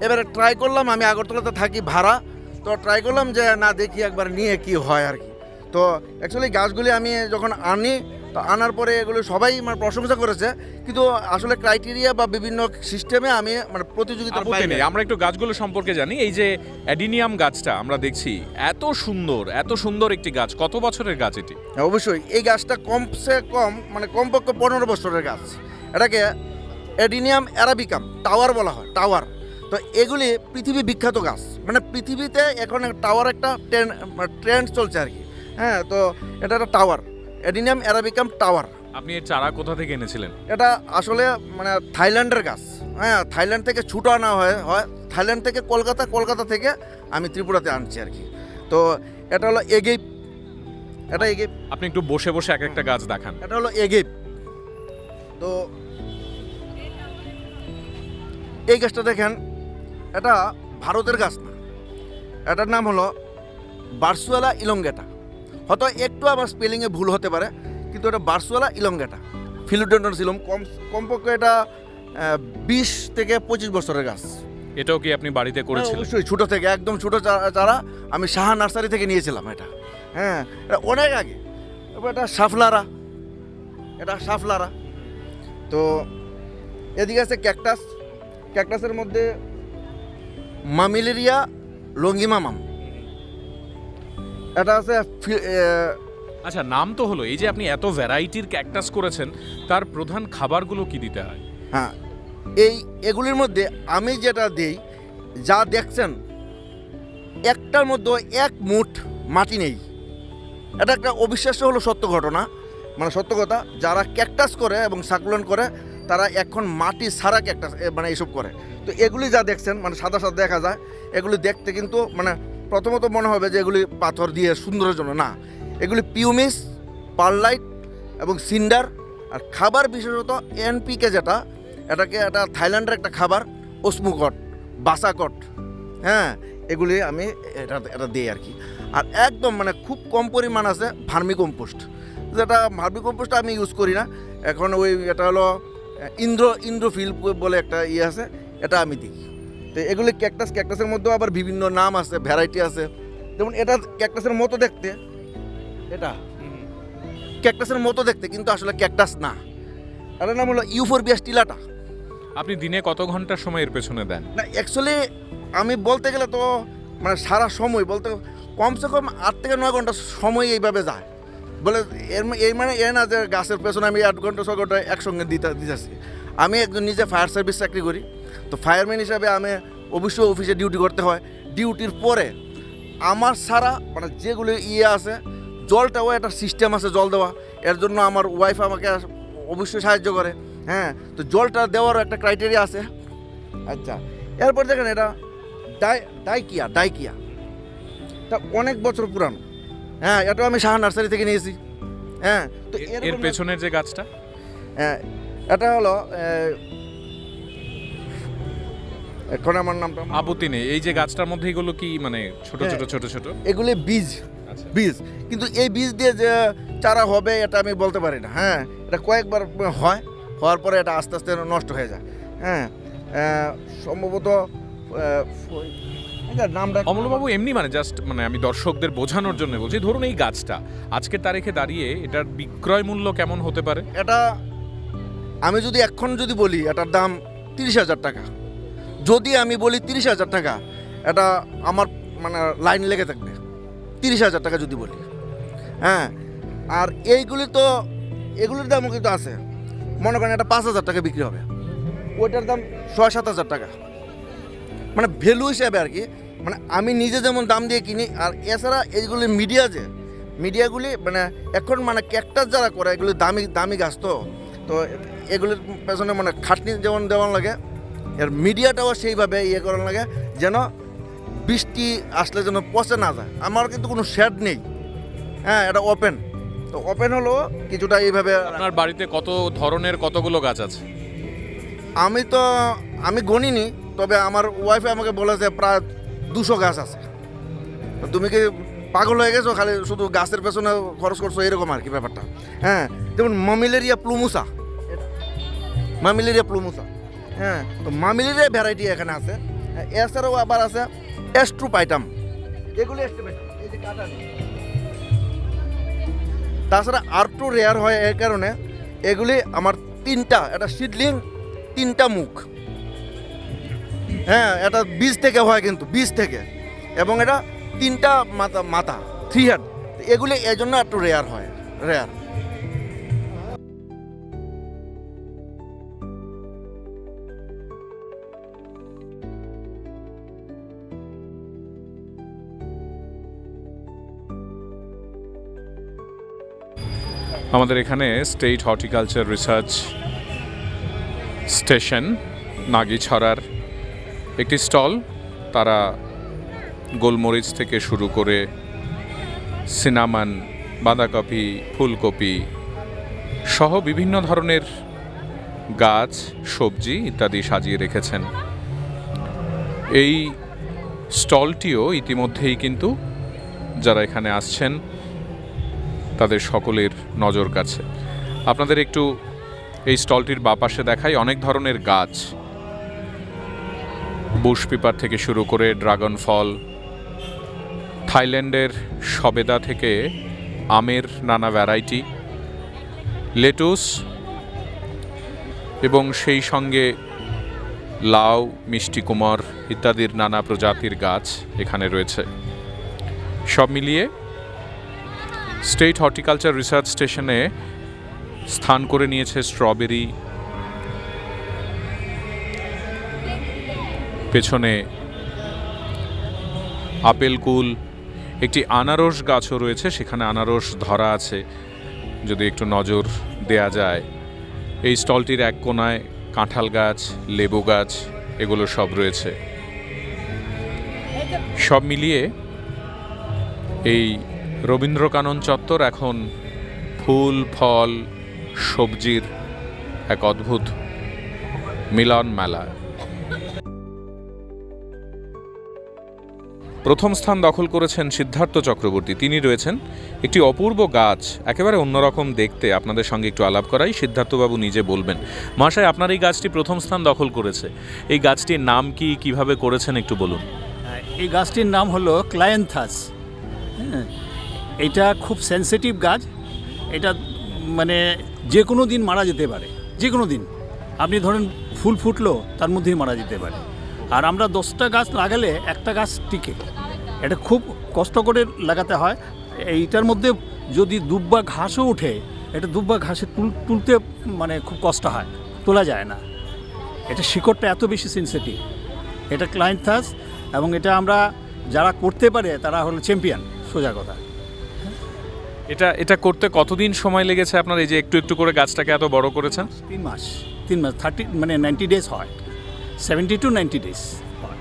এবারে ট্রাই করলাম। আমি আগরতলাতে থাকি ভাড়া, তো ট্রাই করলাম যে না, দেখি একবার নিয়ে কি হয় আর কি। তো অ্যাকচুয়ালি গাছগুলি আমি যখন আনি, তো আনার পরে এগুলো সবাই প্রশংসা করেছে, কিন্তু আসলে ক্রাইটেরিয়া বা বিভিন্ন সিস্টেমে আমি প্রতিযোগিতা পাই নেই। আমরা একটু গাছগুলো সম্পর্কে জানি। এই যে অ্যাডিনিয়াম গাছটা আমরা দেখছি, এত সুন্দর, এত সুন্দর একটি গাছ, কত বছরের গাছ এটি? অবশ্যই এই গাছটা কমসে কম কমপক্ষে 15 বছরের গাছ। এটাকে অ্যাডিনিয়াম অ্যারাবিকাম টাওয়ার বলা হয়, টাওয়ার। তো এগুলি পৃথিবী বিখ্যাত গাছ, পৃথিবীতে এখন টাওয়ার একটা ট্রেন্ড চলছে আর কি। হ্যাঁ, তো এটা একটা টাওয়ার, অ্যাডিনিয়াম অ্যারাবিকাম টাওয়ার। আপনি এর চারা কোথা থেকে এনেছিলেন? এটা আসলে থাইল্যান্ডের গাছ। হ্যাঁ, থাইল্যান্ড থেকে ছুটো আনা হয়, থাইল্যান্ড থেকে কলকাতা থেকে আমি ত্রিপুরাতে আনছি আর কি। তো এটা হলো এগেপ, এটা এগেপ। আপনি একটু বসে বসে এক একটা গাছ দেখান। এটা হলো এগেপ। তো এই গাছটা দেখেন, এটা ভারতের গাছ না, এটার নাম হলো বার্সুয়েলা ইলংগেটা। হয়তো একটু আবার স্পেলিংয়ে ভুল হতে পারে, কিন্তু এটা বার্সুয়েলা ইলংগেটা, ফিলোডেন্ড্রন সিলম। কমপক্ষে এটা 20 থেকে 25 বছরের গাছ। এটাও কি আপনি বাড়িতে করেছিলেন? অবশ্যই, ছোটো থেকে, একদম ছোটো চারা আমি সাহা নার্সারি থেকে নিয়েছিলাম এটা। হ্যাঁ, এটা অনেক আগে। এবার এটা সাফলারা। তো এদিকে আছে ক্যাকটাস। ক্যাকটাসের মধ্যে মামিলেরিয়া লঙ্গিমামাম, এটা আছে। আচ্ছা, নাম তো হলো। এই যে আপনি এত ভ্যারাইটির ক্যাকটাস করেছেন, তার প্রধান খাবারগুলো কি দিতে হয়? হ্যাঁ, এগুলির মধ্যে আমি যেটা দিই, যা দেখছেন, একটার মধ্যে 1 মুঠ মাটি নেই। এটা একটা অবিশ্বাস্য হলো সত্য ঘটনা, সত্য কথা। যারা ক্যাকটাস করে এবং সাকুলেন্ট করে, তারা এখন মাটি ছাড়া ক্যাকটাস এইসব করে। তো এগুলি যা দেখছেন, সাদা সাদা দেখা যায়, এগুলি দেখতে কিন্তু প্রথমত মনে হবে যে এগুলি পাথর দিয়ে সুন্দরের জন্য, না, এগুলি পিউমিস, পারলাইট এবং সিন্ডার। আর খাবার বিশেষত NPK, যেটা এটা থাইল্যান্ডের একটা খাবার, ওসমুকট, বাসাকট। হ্যাঁ, এগুলি আমি এটা দিই আর কি। আর একদম খুব কম পরিমাণ আছে ভার্মি কম্পোস্ট, যেটা ভার্মি কম্পোস্ট আমি ইউজ করি না এখন। এটা হলো ইন্দ্রোফিল বলে একটা আছে, এটা আমি দিই। তো এগুলি ক্যাকটাসের মধ্যেও আবার বিভিন্ন নাম আছে, ভ্যারাইটি আছে। যেমন এটা ক্যাকটাসের মতো দেখতে, এটা ক্যাকটাসের মতো দেখতে, কিন্তু আসলে ক্যাকটাস না। এটার নাম হলো ইউফোরবিয়া স্টিলাটা। আপনি দিনে কত ঘন্টা সময় এর পেছনে দেন? না, অ্যাকচুয়ালি আমি বলতে গেলে তো সারা সময় বলতে কমসে কম 8 থেকে 9 ঘন্টা সময় এইভাবে যায়। বলে এর না যে গাছের পেছনে আমি 8 ঘন্টা 6 ঘন্টা একসঙ্গে দিতেছি। আমি একজন নিজে ফায়ার সার্ভিস চাকরি করি, তো ফায়ারম্যান হিসাবে আমি অবশ্যই অফিসে ডিউটি করতে হয়। ডিউটির পরে আমার সারা মানে যেগুলো আছে, জলটাও একটা সিস্টেম আছে জল দেওয়া, এর জন্য আমার ওয়াইফ আমাকে অবশ্যই সাহায্য করে। হ্যাঁ, তো জলটা দেওয়ারও একটা ক্রাইটেরিয়া আছে। আচ্ছা, এরপর দেখেন এটা ডাইকিয়া তা অনেক বছর পুরানো। হ্যাঁ, এটাও আমি সাহা নার্সারি থেকে নিয়েছি। হ্যাঁ, তো এর পেছনের যে গাছটা, হ্যাঁ, এটা হলো এখন আমার নামটা আপত্তি নেই, এই যে গাছটার মধ্যে এগুলো কি মানে ছোট ছোট ছোট ছোট? এগুলি বীজ, কিন্তু এই বীজ দিয়ে যে চারা হবে এটা আমি বলতে পারি না। হ্যাঁ, এটা কয়েকবার হওয়ার পরে এটা আস্তে আস্তে নষ্ট হয়ে যায়। হ্যাঁ, সম্ভবত নামটা অমলবাবু এমনি মানে জাস্ট মানে আমি দর্শকদের বোঝানোর জন্য বলছি, ধরুন এই গাছটা আজকের তারিখে দাঁড়িয়ে এটার বিক্রয় মূল্য কেমন হতে পারে? এটা আমি যদি এখন যদি বলি এটার দাম 30,000 টাকা, যদি আমি বলি 30,000 টাকা, এটা আমার মানে লাইন লেগে থাকবে। 30,000 টাকা যদি বলি। হ্যাঁ, আর এগুলির দামও কিন্তু আছে। মনে করেন এটা 5,000 টাকা বিক্রি হবে, ওইটার দাম 6-7,000 টাকা, মানে ভ্যালু হিসাবে আর কি। মানে আমি নিজে যেমন দাম দিয়ে কিনি, আর এছাড়া এইগুলি মিডিয়াগুলি মানে এখন মানে ক্যাকটাস যারা করে এগুলি দামি গাছ, তো এগুলির পেছনে মানে খাটনি যেমন দেওয়ান লাগে, এর মিডিয়াটাও সেইভাবে করার লাগে যেন বৃষ্টি আসলে যেন পচে না যায়। আমার কিন্তু কোনো শেড নেই। হ্যাঁ, এটা ওপেন, তো ওপেন হলো কিছুটা এইভাবে। আপনার বাড়িতে কত ধরনের কতগুলো গাছ আছে? আমি গণিনি, তবে আমার ওয়াইফে আমাকে বলেছে প্রায় 200 গাছ আছে। তুমি কি পাগল হয়ে গেছো খালি শুধু গাছের পেছনে খরচ করছো, এরকম আর কি ব্যাপারটা। হ্যাঁ, যেমন মামিলেরিয়া প্লুমুসা। হ্যাঁ, তো মামিলেরিয়া ভ্যারাইটি এখানে আছে। এছাড়াও আবার আছে এস্ট্রোপাইটাম, এগুলি এই যে কাটা নেই। তাছাড়া আরটু রেয়ার হয় এর কারণে এগুলি আমার 3টা, এটা সিডলিং 3টা মুখ। হ্যাঁ, এটা বীজ থেকে হয়, কিন্তু বীজ থেকে, এবং এটা 3টা মাথা 3 হেড। এগুলি এই জন্য একটু রেয়ার হয়। আমাদের এখানে স্টেট হর্টিকালচার রিসার্চ স্টেশন নাগিছড়ার একটি স্টল। তারা গোলমরিচ থেকে শুরু করে সিনামন, বাঁধাকপি, ফুলকপি সহ বিভিন্ন ধরনের গাছ, সবজি ইত্যাদি সাজিয়ে রেখেছেন। এই স্টলটিও ইতিমধ্যেই কিন্তু যারা এখানে আসছেন তাদের সকলের নজর কাছে। আপনাদের একটু এই স্টলটির বাপাশে দেখাই, অনেক ধরনের গাছ, বুশ পিপার থেকে শুরু করে ড্রাগন ফল, থাইল্যান্ডের সবেদা থেকে আমের নানা ভ্যারাইটি, লেটুস এবং সেই সঙ্গে লাউ, মিষ্টি কুমড় ইত্যাদির নানা প্রজাতির গাছ এখানে রয়েছে। সব মিলিয়ে স্টেট হর্টিকালচার রিসার্চ স্টেশনে স্থান করে নিয়েছে স্ট্রবেরি, পেছনে আপেল কুল, একটি আনারস গাছও রয়েছে, সেখানে আনারস ধরা আছে যদি একটু নজর দেয়া যায়। এই স্টলটির এক কোনায় কাঁঠাল গাছ, লেবু গাছ এগুলো সব রয়েছে। সব মিলিয়ে এই রবীন্দ্রকানন চত্বর এখন ফুল, ফল, সবজির এক অদ্ভুত মিলন মেলা। প্রথম স্থান দখল করেছেন সিদ্ধার্থ চক্রবর্তী। তিনি রয়েছেন একটি অপূর্ব গাছ, একেবারে অন্যরকম দেখতে। আপনাদের সঙ্গে একটু আলাপ করাই, সিদ্ধার্থবাবু নিজে বলবেন। মহাশয়, আপনার এই গাছটি প্রথম স্থান দখল করেছে, এই গাছটির নাম কি, কিভাবে করেছেন একটু বলুন। এই গাছটির নাম হলো ক্লায়েন্থাস। হ্যাঁ, এটা খুব সেনসিটিভ গাছ। এটা মানে যে কোনো দিন মারা যেতে পারে, যে কোনো দিন। আপনি ধরেন ফুল ফুটলো, তার মধ্যেই মারা যেতে পারে। আর আমরা 10টা গাছ লাগালে একটা গাছ টিকে। এটা খুব কষ্ট করে লাগাতে হয়। এইটার মধ্যে যদি দুব্বা ঘাসও ওঠে, এটা দুব্বা ঘাসে তুলতে মানে খুব কষ্ট হয়। তোলা যায় না। এটা শিকড়টা এত বেশি সেন্সিটিভ, এটা ক্লাইন্থাস, এবং এটা আমরা যারা করতে পারে তারা হলো চ্যাম্পিয়ন, সোজা কথা। এটা করতে কতদিন সময় লেগেছে আপনার, এই যে একটু একটু করে গাছটাকে এত বড় করেছেন? 3 মাস 30 মানে 90 ডেজ হয়, 70 to 90 ডেজ হয়।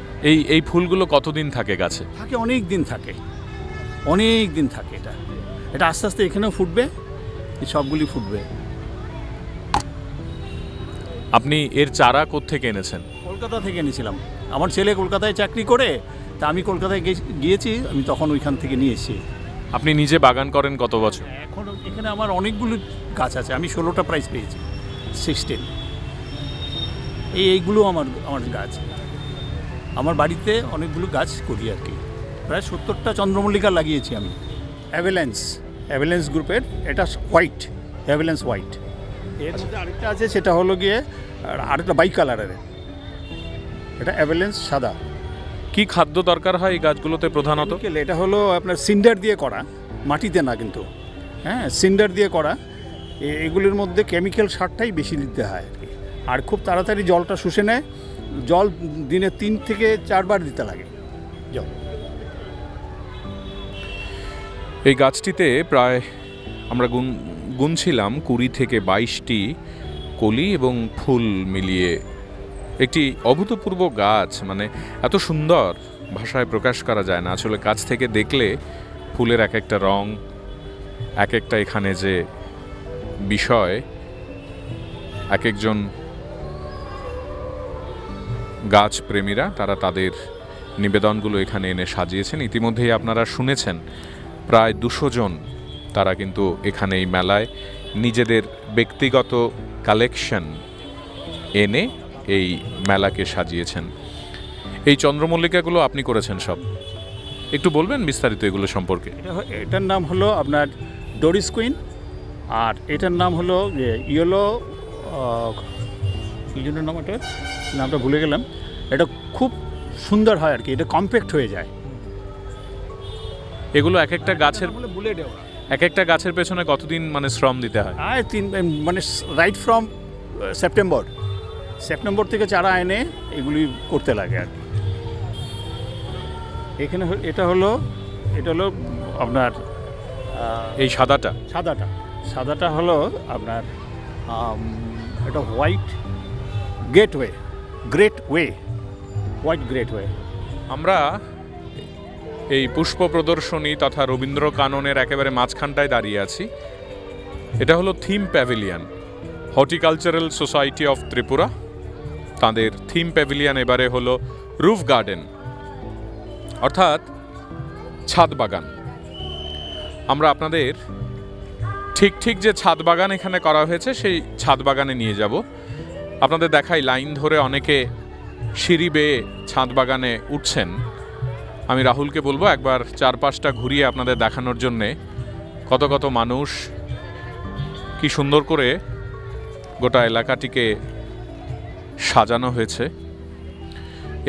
এই ফুলগুলো কতদিন থাকে গাছে? থাকে অনেক দিন থাকে, অনেক দিন থাকে। এটা আস্তে আস্তে এখানেও ফুটবে, এই সবগুলি ফুটবে। আপনি এর চারা কোত্থেকে এনেছেন? কলকাতা থেকে এনেছিলাম, আমার ছেলে কলকাতায় চাকরি করে, তা আমি কলকাতায় গিয়েছি, আমি তখন ওইখান থেকে নিয়ে এসেছি। আপনি নিজে বাগান করেন কত বছর? এখন এখানে আমার অনেকগুলো গাছ আছে, আমি 16টা প্রাইজ পেয়েছি, 16। এইগুলো আমার গাছ, আমার বাড়িতে অনেকগুলো গাছ করি আর কি। প্রায় 70টা চন্দ্রমল্লিকা লাগিয়েছি আমি। অ্যাভেলেন্স গ্রুপের, এটা হোয়াইট, অ্যাভেলেন্স হোয়াইট। এর মধ্যে আরেকটা আছে, সেটা হলো গিয়ে আরেকটা বাই কালারের, এটা অ্যাভেলেন্স সাদা। কি খাদ্য দরকার হয় এই গাছগুলোতে প্রধানত? এটা হলো আপনার সিন্ডার দিয়ে করা, মাটিতে না কিন্তু, হ্যাঁ, সিন্ডার দিয়ে করা। এগুলির মধ্যে কেমিক্যাল সারটাই বেশি দিতে হয় আর কি। আর খুব তাড়াতাড়ি জলটা শুষে নেয়, জল দিনে 3 থেকে 4 বার দিতে লাগে জল। এই গাছটিতে প্রায় আমরা গুনছিলাম 20 থেকে 22টি কলি এবং ফুল মিলিয়ে একটি অভূতপূর্ব গাছ। মানে এত সুন্দর, ভাষায় প্রকাশ করা যায় না আসলে। কাছ থেকে দেখলে ফুলের এক একটা রং, এক একটা এখানে যে বিষয়, এক একজন গাছ প্রেমীরা তারা তাদের নিবেদনগুলো এখানে এনে সাজিয়েছেন। ইতিমধ্যেই আপনারা শুনেছেন প্রায় 200 জন তারা কিন্তু এখানে এই মেলায় নিজেদের ব্যক্তিগত কালেকশন এনে এই মেলাকে সাজিয়েছেন। এই চন্দ্রমল্লিকাগুলো আপনি করেছেন সব, একটু বলবেন বিস্তারিত এগুলো সম্পর্কে? এটার নাম হলো আপনার ডোরিস কুইন, আর এটার নাম হলো ইয়েলো, কী জন্য নাম, এটার নামটা ভুলে গেলাম। এটা খুব সুন্দর হয় আর কি, এটা কম্প্যাক্ট হয়ে যায়। এগুলো এক একটা গাছের, বুলেট, এক একটা গাছের পেছনে কতদিন মানে শ্রম দিতে হয়? মানে রাইট ফ্রম সেপ্টেম্বর থেকে চারা এনে এগুলি করতে লাগে আর কি। এখানে এটা হলো আপনার এই সাদাটা হলো আপনার এটা হোয়াইট গ্রেট ওয়ে। আমরা এই পুষ্প প্রদর্শনী তথা রবীন্দ্র কাননের একেবারে মাঝখানটায় দাঁড়িয়ে আছি। এটা হলো theme pavilion, horticultural society of Tripura. তাদের থিম প্যাভিলিয়ন এবারে হলো রুফ গার্ডেন, অর্থাৎ ছাদ বাগান। আমরা আপনাদের ঠিক যে ছাদ বাগান এখানে করা হয়েছে সেই ছাদ বাগানে নিয়ে যাব। আপনাদের দেখাই, লাইন ধরে অনেকে সিঁড়ি বেয়ে ছাদ বাগানে উঠছেন। আমি রাহুলকে বলবো একবার 4-5টা ঘুরিয়ে আপনাদের দেখানোর জন্যে কত মানুষ কি সুন্দর করে গোটা এলাকাটিকে সাজানো হয়েছে।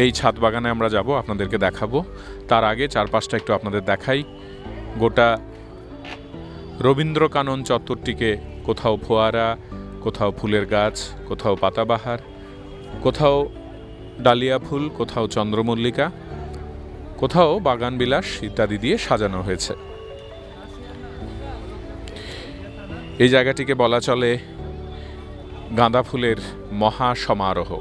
এই ছাদ বাগানে আমরা যাব, আপনাদেরকে দেখাবো। তার আগে 4-5টা একটু আপনাদের দেখাই। গোটা রবীন্দ্র কানন চত্বরটিকে কোথাও ফোয়ারা, কোথাও ফুলের গাছ, কোথাও পাতাবাহার, কোথাও ডালিয়া ফুল, কোথাও চন্দ্রমল্লিকা, কোথাও বাগান বিলাস ইত্যাদি দিয়ে সাজানো হয়েছে। এই জায়গাটিকে বলা চলে গাঁদা ফুলের মহা সমারোহ।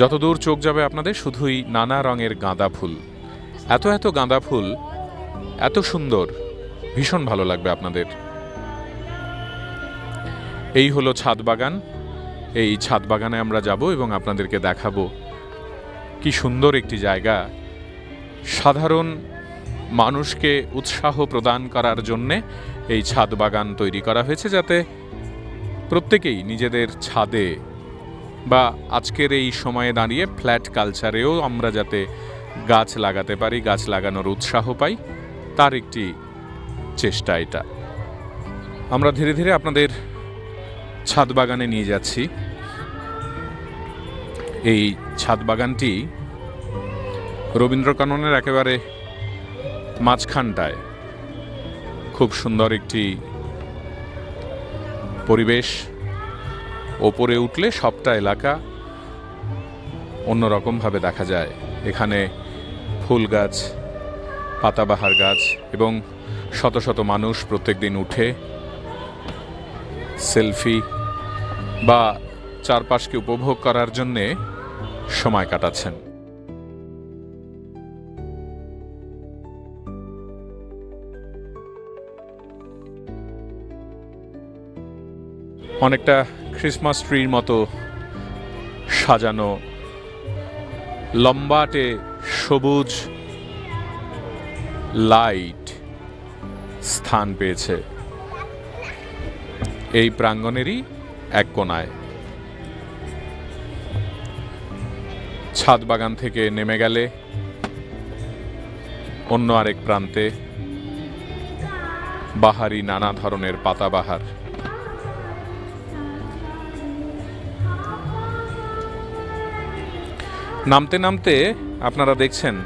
যতদূর চোখ যাবে আপনাদের শুধুই নানা রঙের গাঁদা ফুল। এত গাঁদা ফুল, এত সুন্দর, ভীষণ ভালো লাগবে আপনাদের। এই হলো ছাদ বাগান। এই ছাদ বাগানে আমরা যাব এবং আপনাদেরকে দেখাবো কি সুন্দর একটি জায়গা। সাধারণ মানুষকে উৎসাহ প্রদান করার জন্যে এই ছাদ বাগান তৈরি করা হয়েছে, যাতে প্রত্যেকেই নিজেদের ছাদে বা আজকের এই সময়ে দাঁড়িয়ে ফ্ল্যাট কালচারেও আমরা যাতে গাছ লাগাতে পারি, গাছ লাগানোর উৎসাহ পাই, তার একটি চেষ্টা এটা। আমরা ধীরে ধীরে আপনাদের ছাদ বাগানে নিয়ে যাচ্ছি। এই ছাদ বাগানটি রবীন্দ্র কাননের একেবারে মাঝখানটায়, খুব সুন্দর একটি পরিবেশ। ওপরে উঠলে সবটা এলাকা অন্যরকমভাবে দেখা যায়। এখানে ফুল গাছ, পাতাবাহার গাছ এবং শত শত মানুষ প্রত্যেকদিন উঠে সেলফি বা চারপাশকে উপভোগ করার জন্যে সময় কাটাচ্ছেন। অনেকটা ক্রিসমাস ট্রির মতো সাজানো লম্বাটে সবুজ লাইট স্থান পেয়েছে এই প্রাঙ্গণেরই এক কোণায়। ছাদ বাগান থেকে নেমে গেলে অন্য আরেক প্রান্তে বাহারি নানা ধরনের পাতাবাহার। নামতে নামতে আপনারা দেখছেন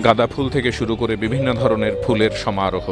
গাঁদা ফুল থেকে শুরু করে বিভিন্ন ধরনের ফুলের সমারোহ।